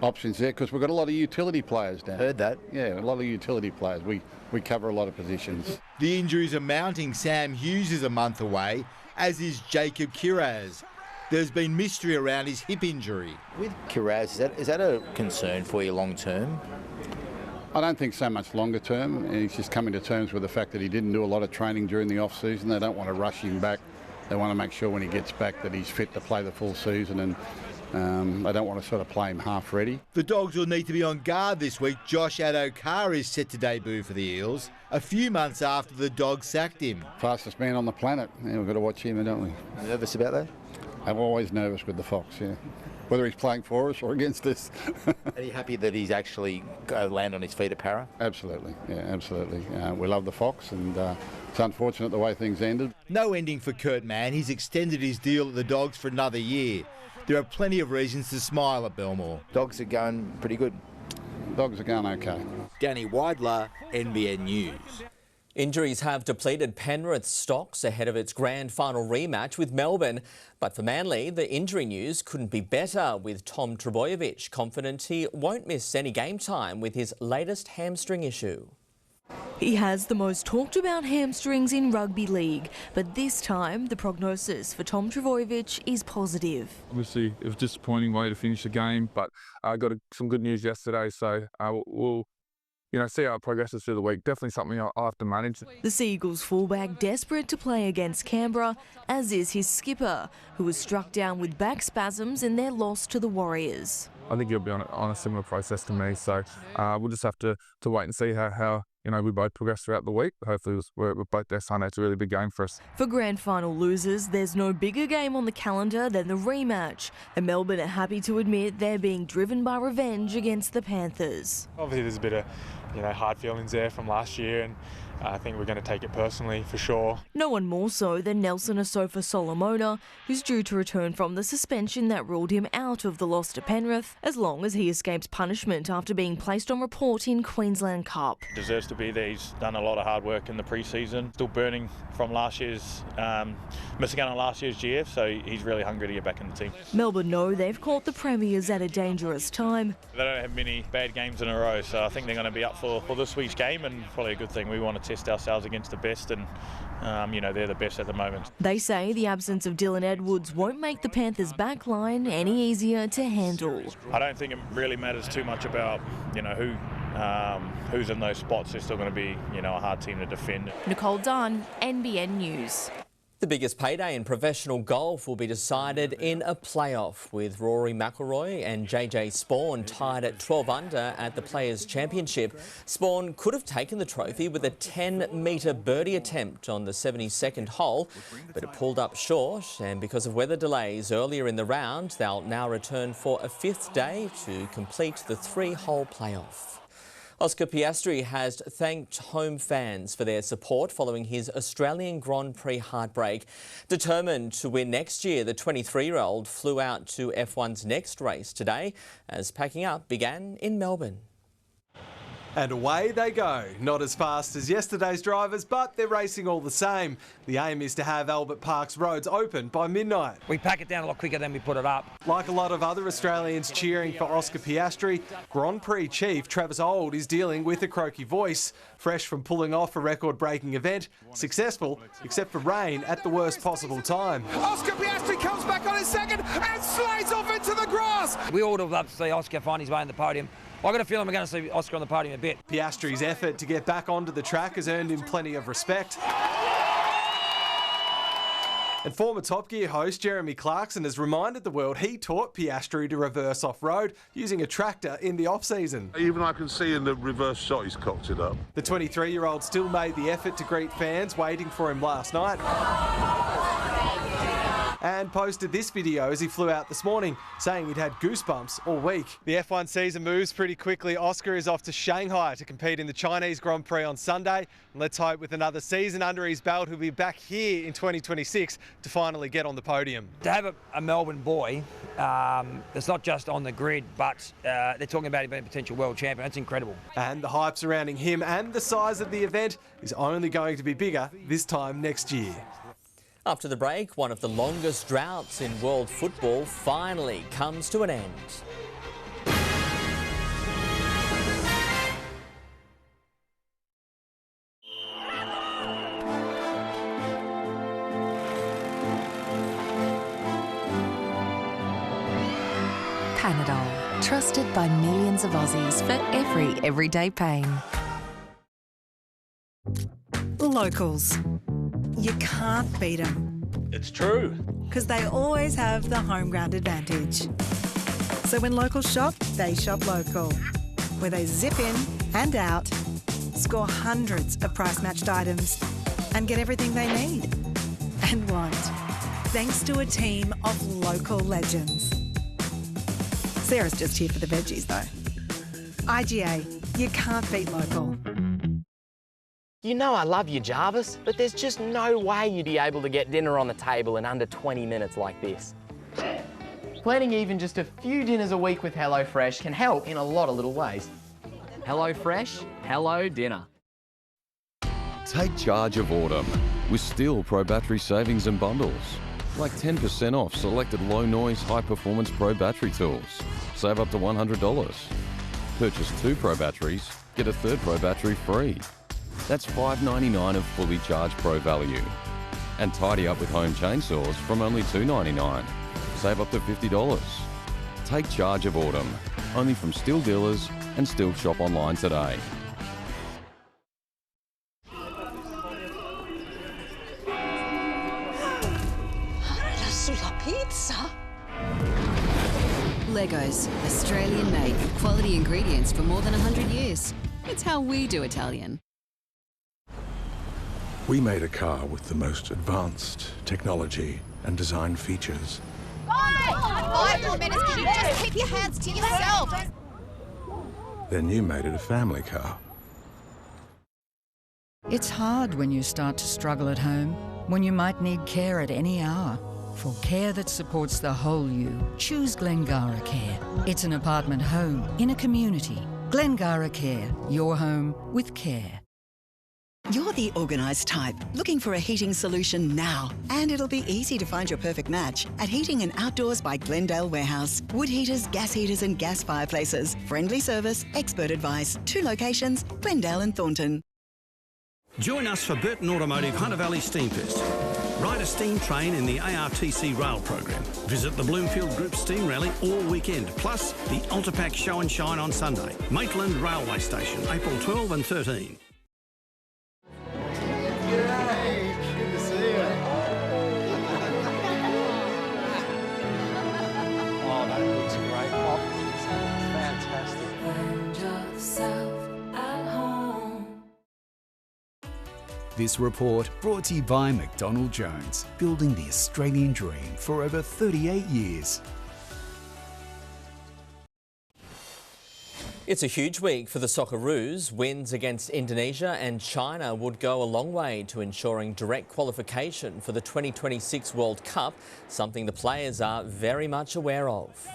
options there because we've got a lot of utility players down. Heard that. Yeah, a lot of utility players. We cover a lot of positions. The injuries are mounting. Sam Hughes is a month away, as is Jacob Kiraz. There's been mystery around his hip injury. With Kiraz, is that a concern for you long term? I don't think so much longer term. He's just coming to terms with the fact that he didn't do a lot of training during the off-season. They don't want to rush him back. They want to make sure when he gets back that he's fit to play the full season, and they don't want to sort of play him half ready. The Dogs will need to be on guard this week. Josh Addo-Carr is set to debut for the Eels, a few months after the Dogs sacked him. Fastest man on the planet. Yeah, we've got to watch him, don't we? Nervous about that? I'm always nervous with the Fox, yeah. Whether he's playing for us or against us. Are you happy that he's actually land on his feet at Para? Absolutely, yeah, absolutely. We love the Fox, and it's unfortunate the way things ended. No ending for Kurt Mann. He's extended his deal at the Dogs for another year. There are plenty of reasons to smile at Belmore. Dogs are going pretty good. Dogs are going okay. Danny Weidler, NBN News. Injuries have depleted Penrith's stocks ahead of its grand final rematch with Melbourne. But for Manly, the injury news couldn't be better, with Tom Trbojevic confident he won't miss any game time with his latest hamstring issue. He has the most talked about hamstrings in rugby league, but this time the prognosis for Tom Trbojevic is positive. Obviously, it was a disappointing way to finish the game, but I got some good news yesterday, so we'll see how it progresses through the week. Definitely something I'll have to manage. The Seagulls fullback desperate to play against Canberra, as is his skipper, who was struck down with back spasms in their loss to the Warriors. I think he'll be on a similar process to me, so we'll just have to wait and see how we both progress throughout the week. Hopefully we're both there Sunday. It's a really big game for us. For grand final losers, there's no bigger game on the calendar than the rematch, and Melbourne are happy to admit they're being driven by revenge against the Panthers. Obviously there's a bit of hard feelings there from last year, and I think we're going to take it personally for sure. No one more so than Nelson Asofa Solomona, who's due to return from the suspension that ruled him out of the loss to Penrith, as long as he escapes punishment after being placed on report in Queensland Cup. Deserves to be there. He's done a lot of hard work in the pre-season, still burning from last year's missing out on last year's GF, so he's really hungry to get back in the team. Melbourne know they've caught the Premiers at a dangerous time. They don't have many bad games in a row, so I think they're going to be up for this week's game, and probably a good thing. We want to test ourselves against the best, and they're the best at the moment. They say the absence of Dylan Edwards won't make the Panthers' backline any easier to handle. I don't think it really matters too much about who's in those spots. They're still going to be a hard team to defend. Nicole Dunn, NBN News. The biggest payday in professional golf will be decided in a playoff, with Rory McIlroy and JJ Spaun tied at 12 under at the Players' Championship. Spaun could have taken the trophy with a 10-metre birdie attempt on the 72nd hole, but it pulled up short, and because of weather delays earlier in the round, they'll now return for a fifth day to complete the three-hole playoff. Oscar Piastri has thanked home fans for their support following his Australian Grand Prix heartbreak. Determined to win next year, the 23-year-old flew out to F1's next race today as packing up began in Melbourne. And away they go. Not as fast as yesterday's drivers, but they're racing all the same. The aim is to have Albert Park's roads open by midnight. We pack it down a lot quicker than we put it up. Like a lot of other Australians cheering for Oscar Piastri, Grand Prix chief Travis Auld is dealing with a croaky voice. Fresh from pulling off a record-breaking event, successful except for rain at the worst possible time. Oscar Piastri comes back on his second and slides off into the grass. We all would have loved to see Oscar find his way in the podium. I've got a feeling we're going to see Oscar on the podium a bit. Piastri's effort to get back onto the track has earned him plenty of respect. And former Top Gear host Jeremy Clarkson has reminded the world he taught Piastri to reverse off-road using a tractor in the off-season. Even I can see in the reverse shot he's cocked it up. The 23-year-old still made the effort to greet fans waiting for him last night, and posted this video as he flew out this morning, saying he'd had goosebumps all week. The F1 season moves pretty quickly. Oscar is off to Shanghai to compete in the Chinese Grand Prix on Sunday. And let's hope with another season under his belt, he'll be back here in 2026 to finally get on the podium. To have a Melbourne boy that's not just on the grid, but they're talking about him being a potential world champion. That's incredible. And the hype surrounding him and the size of the event is only going to be bigger this time next year. After the break, one of the longest droughts in world football finally comes to an end. Panadol. Trusted by millions of Aussies for every everyday pain. Locals. You can't beat them. It's true. Because they always have the home ground advantage. So when locals shop, they shop local. Where they zip in and out, score hundreds of price-matched items and get everything they need and want. Thanks to a team of local legends. Sarah's just here for the veggies though. IGA, you can't beat local. You know I love you, Jarvis, but there's just no way you'd be able to get dinner on the table in under 20 minutes like this. Planning even just a few dinners a week with HelloFresh can help in a lot of little ways. HelloFresh, hello dinner. Take charge of autumn with Stihl Pro Battery savings and bundles. Like 10% off selected low-noise, high-performance Pro battery tools. Save up to $100. Purchase 2 Pro batteries, get a 3rd Pro battery free. That's $5.99 of fully charged Pro value. And tidy up with home chainsaws from only $2.99. Save up to $50. Take charge of autumn. Only from Stihl dealers and Stihl shop online today. Sulla pizza. Legos, Australian made, quality ingredients for more than 100 years. It's how we do Italian. We made a car with the most advanced technology and design features. 5 more minutes, can you just keep your hands to yourself? Then you made it a family car. It's hard when you start to struggle at home, when you might need care at any hour. For care that supports the whole you, choose Glengara Care. It's an apartment home in a community. Glengara Care, your home with care. You're the organised type, looking for a heating solution now. And it'll be easy to find your perfect match at Heating and Outdoors by Glendale Warehouse. Wood heaters, gas heaters and gas fireplaces. Friendly service, expert advice. 2 locations, Glendale and Thornton. Join us for Burton Automotive Hunter Valley Steamfest. Ride a steam train in the ARTC rail program. Visit the Bloomfield Group Steam Rally all weekend, plus the Ultrapack Show and Shine on Sunday. Maitland Railway Station, April 12 and 13. G'day, good to see you. Oh, that looks great. Oh, it's fantastic. This report brought to you by McDonald Jones, building the Australian dream for over 38 years. It's a huge week for the Socceroos. Wins against Indonesia and China would go a long way to ensuring direct qualification for the 2026 World Cup, something the players are very much aware of.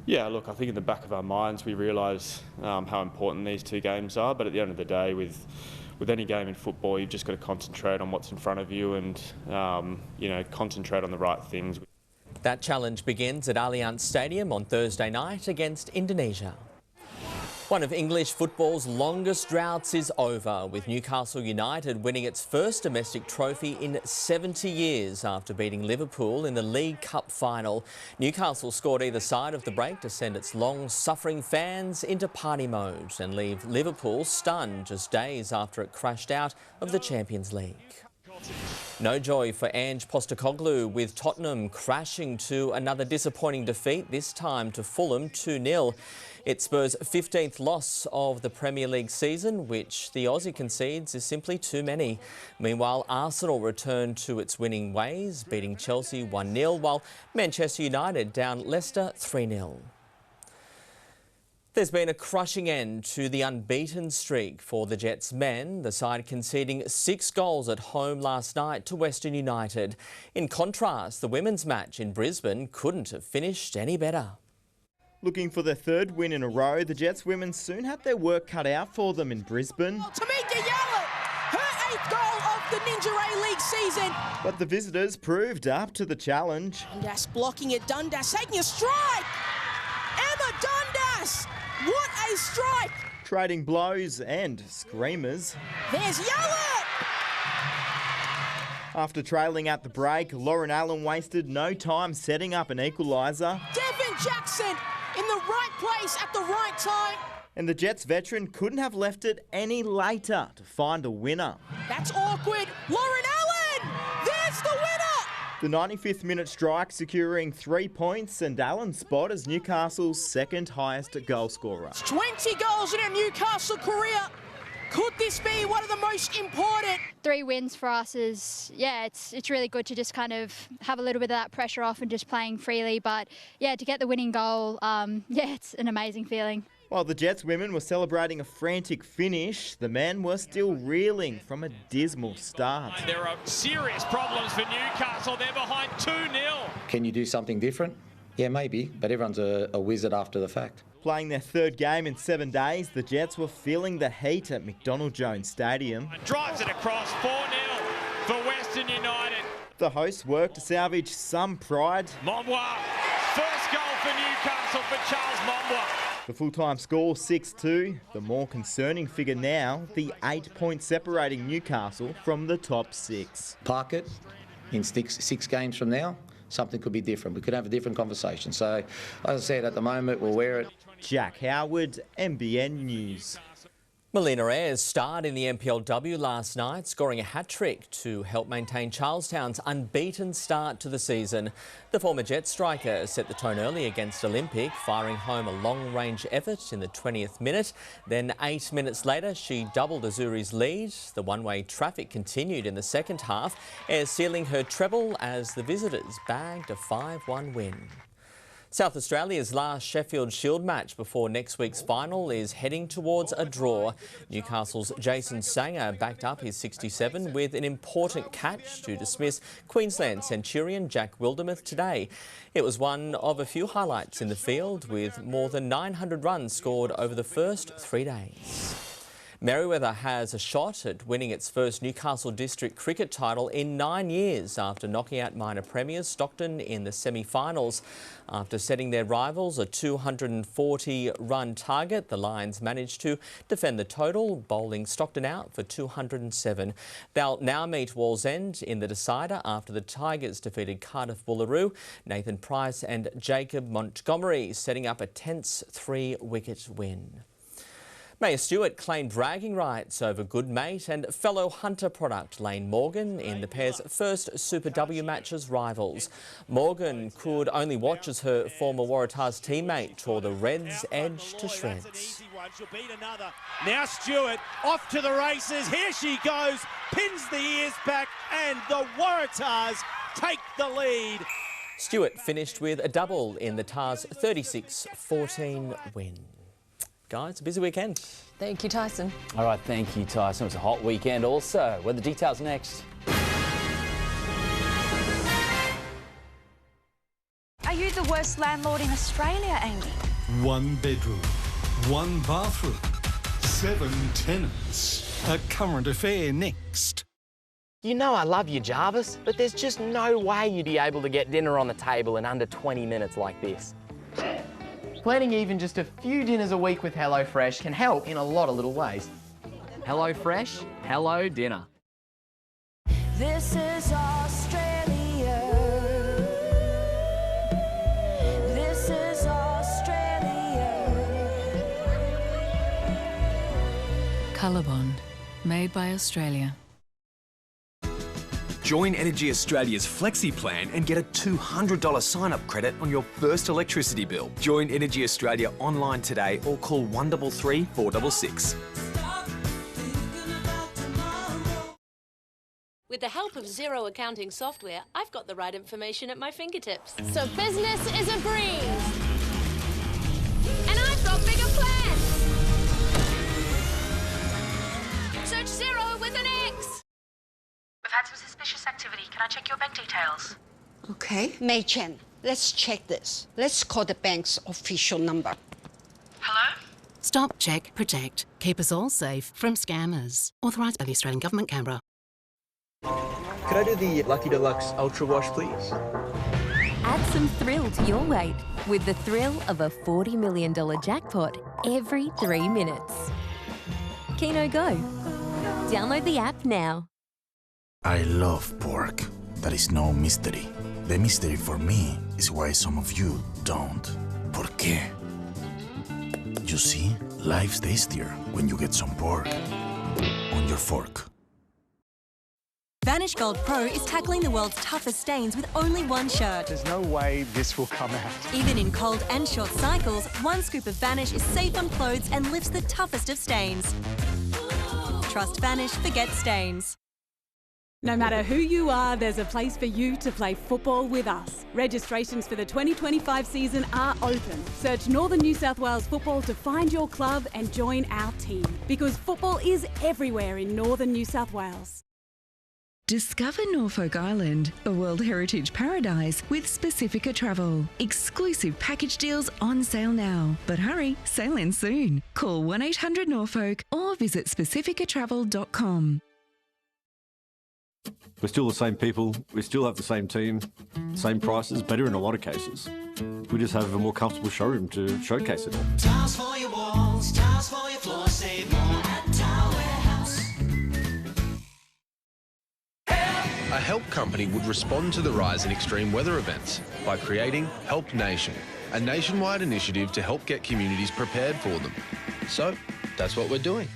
Yeah, look, I think in the back of our minds we realise how important these 2 games are, but at the end of the day, with any game in football, you've just got to concentrate on what's in front of you and, concentrate on the right things. That challenge begins at Allianz Stadium on Thursday night against Indonesia. One of English football's longest droughts is over, with Newcastle United winning its first domestic trophy in 70 years after beating Liverpool in the League Cup final. Newcastle scored either side of the break to send its long-suffering fans into party mode and leave Liverpool stunned just days after it crashed out of the Champions League. No joy for Ange Postecoglou, with Tottenham crashing to another disappointing defeat, this time to Fulham 2-0. It Spurs' 15th loss of the Premier League season, which the Aussie concedes is simply too many. Meanwhile, Arsenal returned to its winning ways, beating Chelsea 1-0, while Manchester United down Leicester 3-0. There's been a crushing end to the unbeaten streak for the Jets men, the side conceding 6 goals at home last night to Western United. In contrast, the women's match in Brisbane couldn't have finished any better. Looking for their 3rd win in a row, the Jets women soon had their work cut out for them in Brisbane. Tamika Yallop, her 8th goal of the Ninja A-League season. But the visitors proved up to the challenge. Dundas blocking it, Dundas taking a strike. Emma Dundas, what a strike. Trading blows and screamers. There's Yallop. After trailing at the break, Lauren Allen wasted no time setting up an equaliser. Devin Jackson in the right place at the right time. And the Jets veteran couldn't have left it any later to find a winner. That's awkward. Lauren Allen! There's the winner! The 95th minute strike securing 3 points and Allen's spot as Newcastle's second highest goal scorer. 20 goals in a Newcastle career. Could this be one of the most important? 3 wins for us is, it's really good to just kind of have a little bit of that pressure off and just playing freely. But, to get the winning goal, it's an amazing feeling. While the Jets women were celebrating a frantic finish, the men were still reeling from a dismal start. There are serious problems for Newcastle. They're behind 2-0. Can you do something different? Yeah, maybe, but everyone's a wizard after the fact. Playing their third game in 7 days, the Jets were feeling the heat at McDonald Jones Stadium. Drives it across, 4-0 for Western United. The hosts worked to salvage some pride. Mombois, first goal for Newcastle for Charles Mombois. The full-time score 6-2. The more concerning figure now, the 8 points separating Newcastle from the top 6. Park it in six games from now. Something could be different. We could have a different conversation. So, as I said, at the moment, we'll wear it. Jack Howard, NBN News. Melina Ayres starred in the NPLW last night, scoring a hat-trick to help maintain Charlestown's unbeaten start to the season. The former Jets striker set the tone early against Olympic, firing home a long-range effort in the 20th minute. Then 8 minutes later, she doubled Azuri's lead. The one-way traffic continued in the second half, Ayres sealing her treble as the visitors bagged a 5-1 win. South Australia's last Sheffield Shield match before next week's final is heading towards a draw. Newcastle's Jason Sanger backed up his 67 with an important catch to dismiss Queensland Centurion Jack Wildermuth today. It was one of a few highlights in the field, with more than 900 runs scored over the first 3 days. Merewether has a shot at winning its first Newcastle District cricket title in 9 years after knocking out minor premiers Stockton in the semi-finals. After setting their rivals a 240-run target, the Lions managed to defend the total, bowling Stockton out for 207. They'll now meet Wallsend in the decider after the Tigers defeated Cardiff Woolaroo. Nathan Price and Jacob Montgomery setting up a tense 3-wicket win. Mayor Stewart claimed bragging rights over good mate and fellow Hunter product Lane Morgan in the pair's first Super W match as rivals. Morgan could only watch as her former Waratahs teammate tore the Reds' edge to shreds. Now Stewart off to the races. Here she goes, pins the ears back, and the Waratahs take the lead. Stewart finished with a double in the Tars' 36-14 win. Guys, a busy weekend. Thank you, Tyson. All right, thank you, Tyson. It was a hot weekend also. Weather details next. Are you the worst landlord in Australia, Amy? 1 bedroom, 1 bathroom, 7 tenants. A current affair next. You know I love you, Jarvis, but there's just no way you'd be able to get dinner on the table in under 20 minutes like this. Planning even just a few dinners a week with HelloFresh can help in a lot of little ways. HelloFresh, hello dinner. This is Australia. This is Australia. Colorbond, made by Australia. Join Energy Australia's Flexi Plan and get a $200 sign-up credit on your first electricity bill. Join Energy Australia online today or call 133 466. With the help of Xero accounting software, I've got the right information at my fingertips. So business is a breeze. And I've got bigger plans. Search Xero with an X. We've had some suspicious activity. Can I check your bank details? Okay, Mei Chen, let's check this. Let's call the bank's official number. Hello? Stop, check, protect. Keep us all safe from scammers. Authorised by the Australian Government, Canberra. Could I do the Lucky Deluxe Ultra Wash, please? Add some thrill to your wait with the thrill of a $40 million jackpot every 3 minutes. Keno Go. Download the app now. I love pork. That is no mystery. The mystery for me is why some of you don't. ¿Por qué? You see, life's tastier when you get some pork on your fork. Vanish Gold Pro is tackling the world's toughest stains with only one shirt. There's no way this will come out. Even in cold and short cycles, one scoop of Vanish is safe on clothes and lifts the toughest of stains. Trust Vanish, forget stains. No matter who you are, there's a place for you to play football with us. Registrations for the 2025 season are open. Search Northern New South Wales Football to find your club and join our team. Because football is everywhere in Northern New South Wales. Discover Norfolk Island, a World Heritage Paradise with Specifica Travel. Exclusive package deals on sale now. But hurry, sail in soon. Call 1-800 Norfolk or visit specificatravel.com. We're still the same people, we still have the same team, same prices, better in a lot of cases. We just have a more comfortable showroom to showcase it all. Tiles for your walls, tiles for your floor, save more at Tile Warehouse. A help company would respond to the rise in extreme weather events by creating Help Nation, a nationwide initiative to help get communities prepared for them. So, that's what we're doing.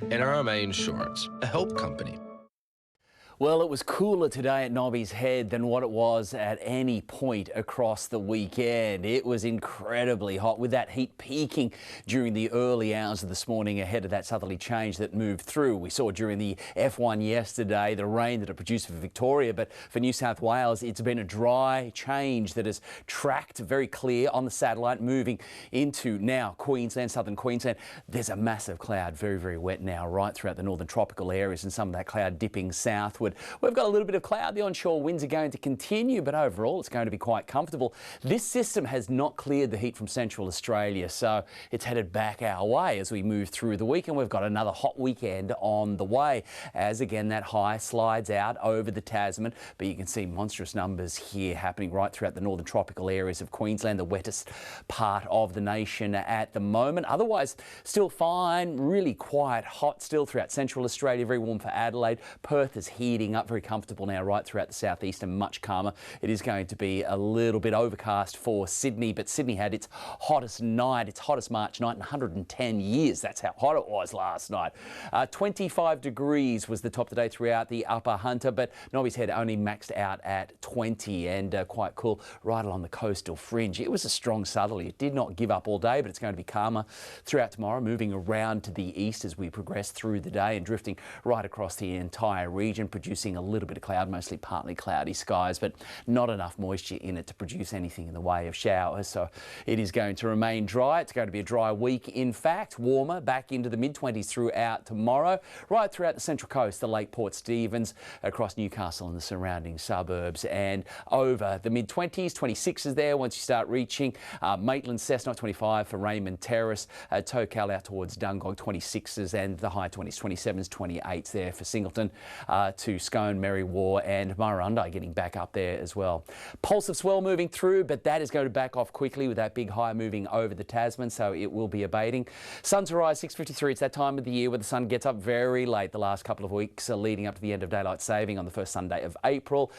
NRMA Insurance, a help company. Well, it was cooler today at Nobby's Head than what it was at any point across the weekend. It was incredibly hot, with that heat peaking during the early hours of this morning ahead of that southerly change that moved through. We saw during the F1 yesterday the rain that it produced for Victoria, but for New South Wales it's been a dry change that has tracked very clear on the satellite, moving into now Queensland, southern Queensland. There's a massive cloud, very, very wet now right throughout the northern tropical areas, and some of that cloud dipping southward. We've got a little bit of cloud. The onshore winds are going to continue, but overall it's going to be quite comfortable. This system has not cleared the heat from central Australia, so it's headed back our way as we move through the week, and we've got another hot weekend on the way as again that high slides out over the Tasman. But you can see monstrous numbers here happening right throughout the northern tropical areas of Queensland, the wettest part of the nation at the moment. Otherwise still fine, really quite hot still throughout central Australia, very warm for Adelaide. Perth is heating up, very comfortable now right throughout the southeast and much calmer. It is going to be a little bit overcast for Sydney, but Sydney had its hottest night, its hottest March night in 110 years. That's how hot it was last night. 25 degrees was the top today throughout the upper Hunter, but Nobby's Head only maxed out at 20 and quite cool right along the coastal fringe. It was a strong southerly. It did not give up all day, but it's going to be calmer throughout tomorrow, moving around to the east as we progress through the day and drifting right across the entire region, producing a little bit of cloud, mostly partly cloudy skies, but not enough moisture in it to produce anything in the way of showers. So it is going to remain dry. It's going to be a dry week, in fact, warmer back into the mid-20s throughout tomorrow, right throughout the Central Coast, the Lake Port Stephens, across Newcastle and the surrounding suburbs, and over the mid-20s, 26 is there once you start reaching Maitland, Cessnock 25 for Raymond Terrace, Tocal out towards Dungog 26s, and the high 20s, 27s, 28s there for Singleton, to Scone, Mary War and Murrurundi getting back up there as well. Pulse of swell moving through, but that is going to back off quickly with that big high moving over the Tasman, so it will be abating. Sun to rise 6:53. It's that time of the year where the sun gets up very late the last couple of weeks, leading up to the end of daylight saving on the first Sunday of April.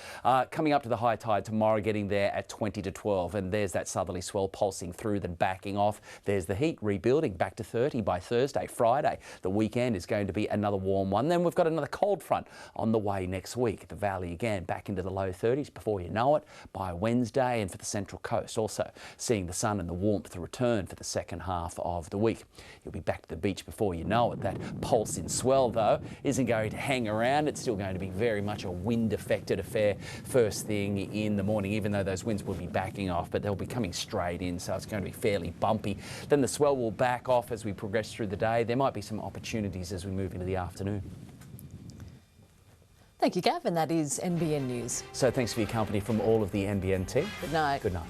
Coming up to the high tide tomorrow, getting there at 20 to 12, and there's that southerly swell pulsing through, then backing off. There's the heat rebuilding back to 30 by Thursday. Friday, the weekend, is going to be another warm one. Then we've got another cold front on the way next week. The valley again back into the low 30s before you know it by Wednesday, and for the Central Coast also seeing the sun and the warmth return for the second half of the week. You'll be back to the beach before you know it. That pulse in swell though isn't going to hang around. It's still going to be very much a wind affected affair first thing in the morning, even though those winds will be backing off, but they'll be coming straight in, so it's going to be fairly bumpy. Then the swell will back off as we progress through the day. There might be some opportunities as we move into the afternoon. Thank you, Gavin. That is NBN News. So thanks for your company from all of the NBN team. Good night. Good night.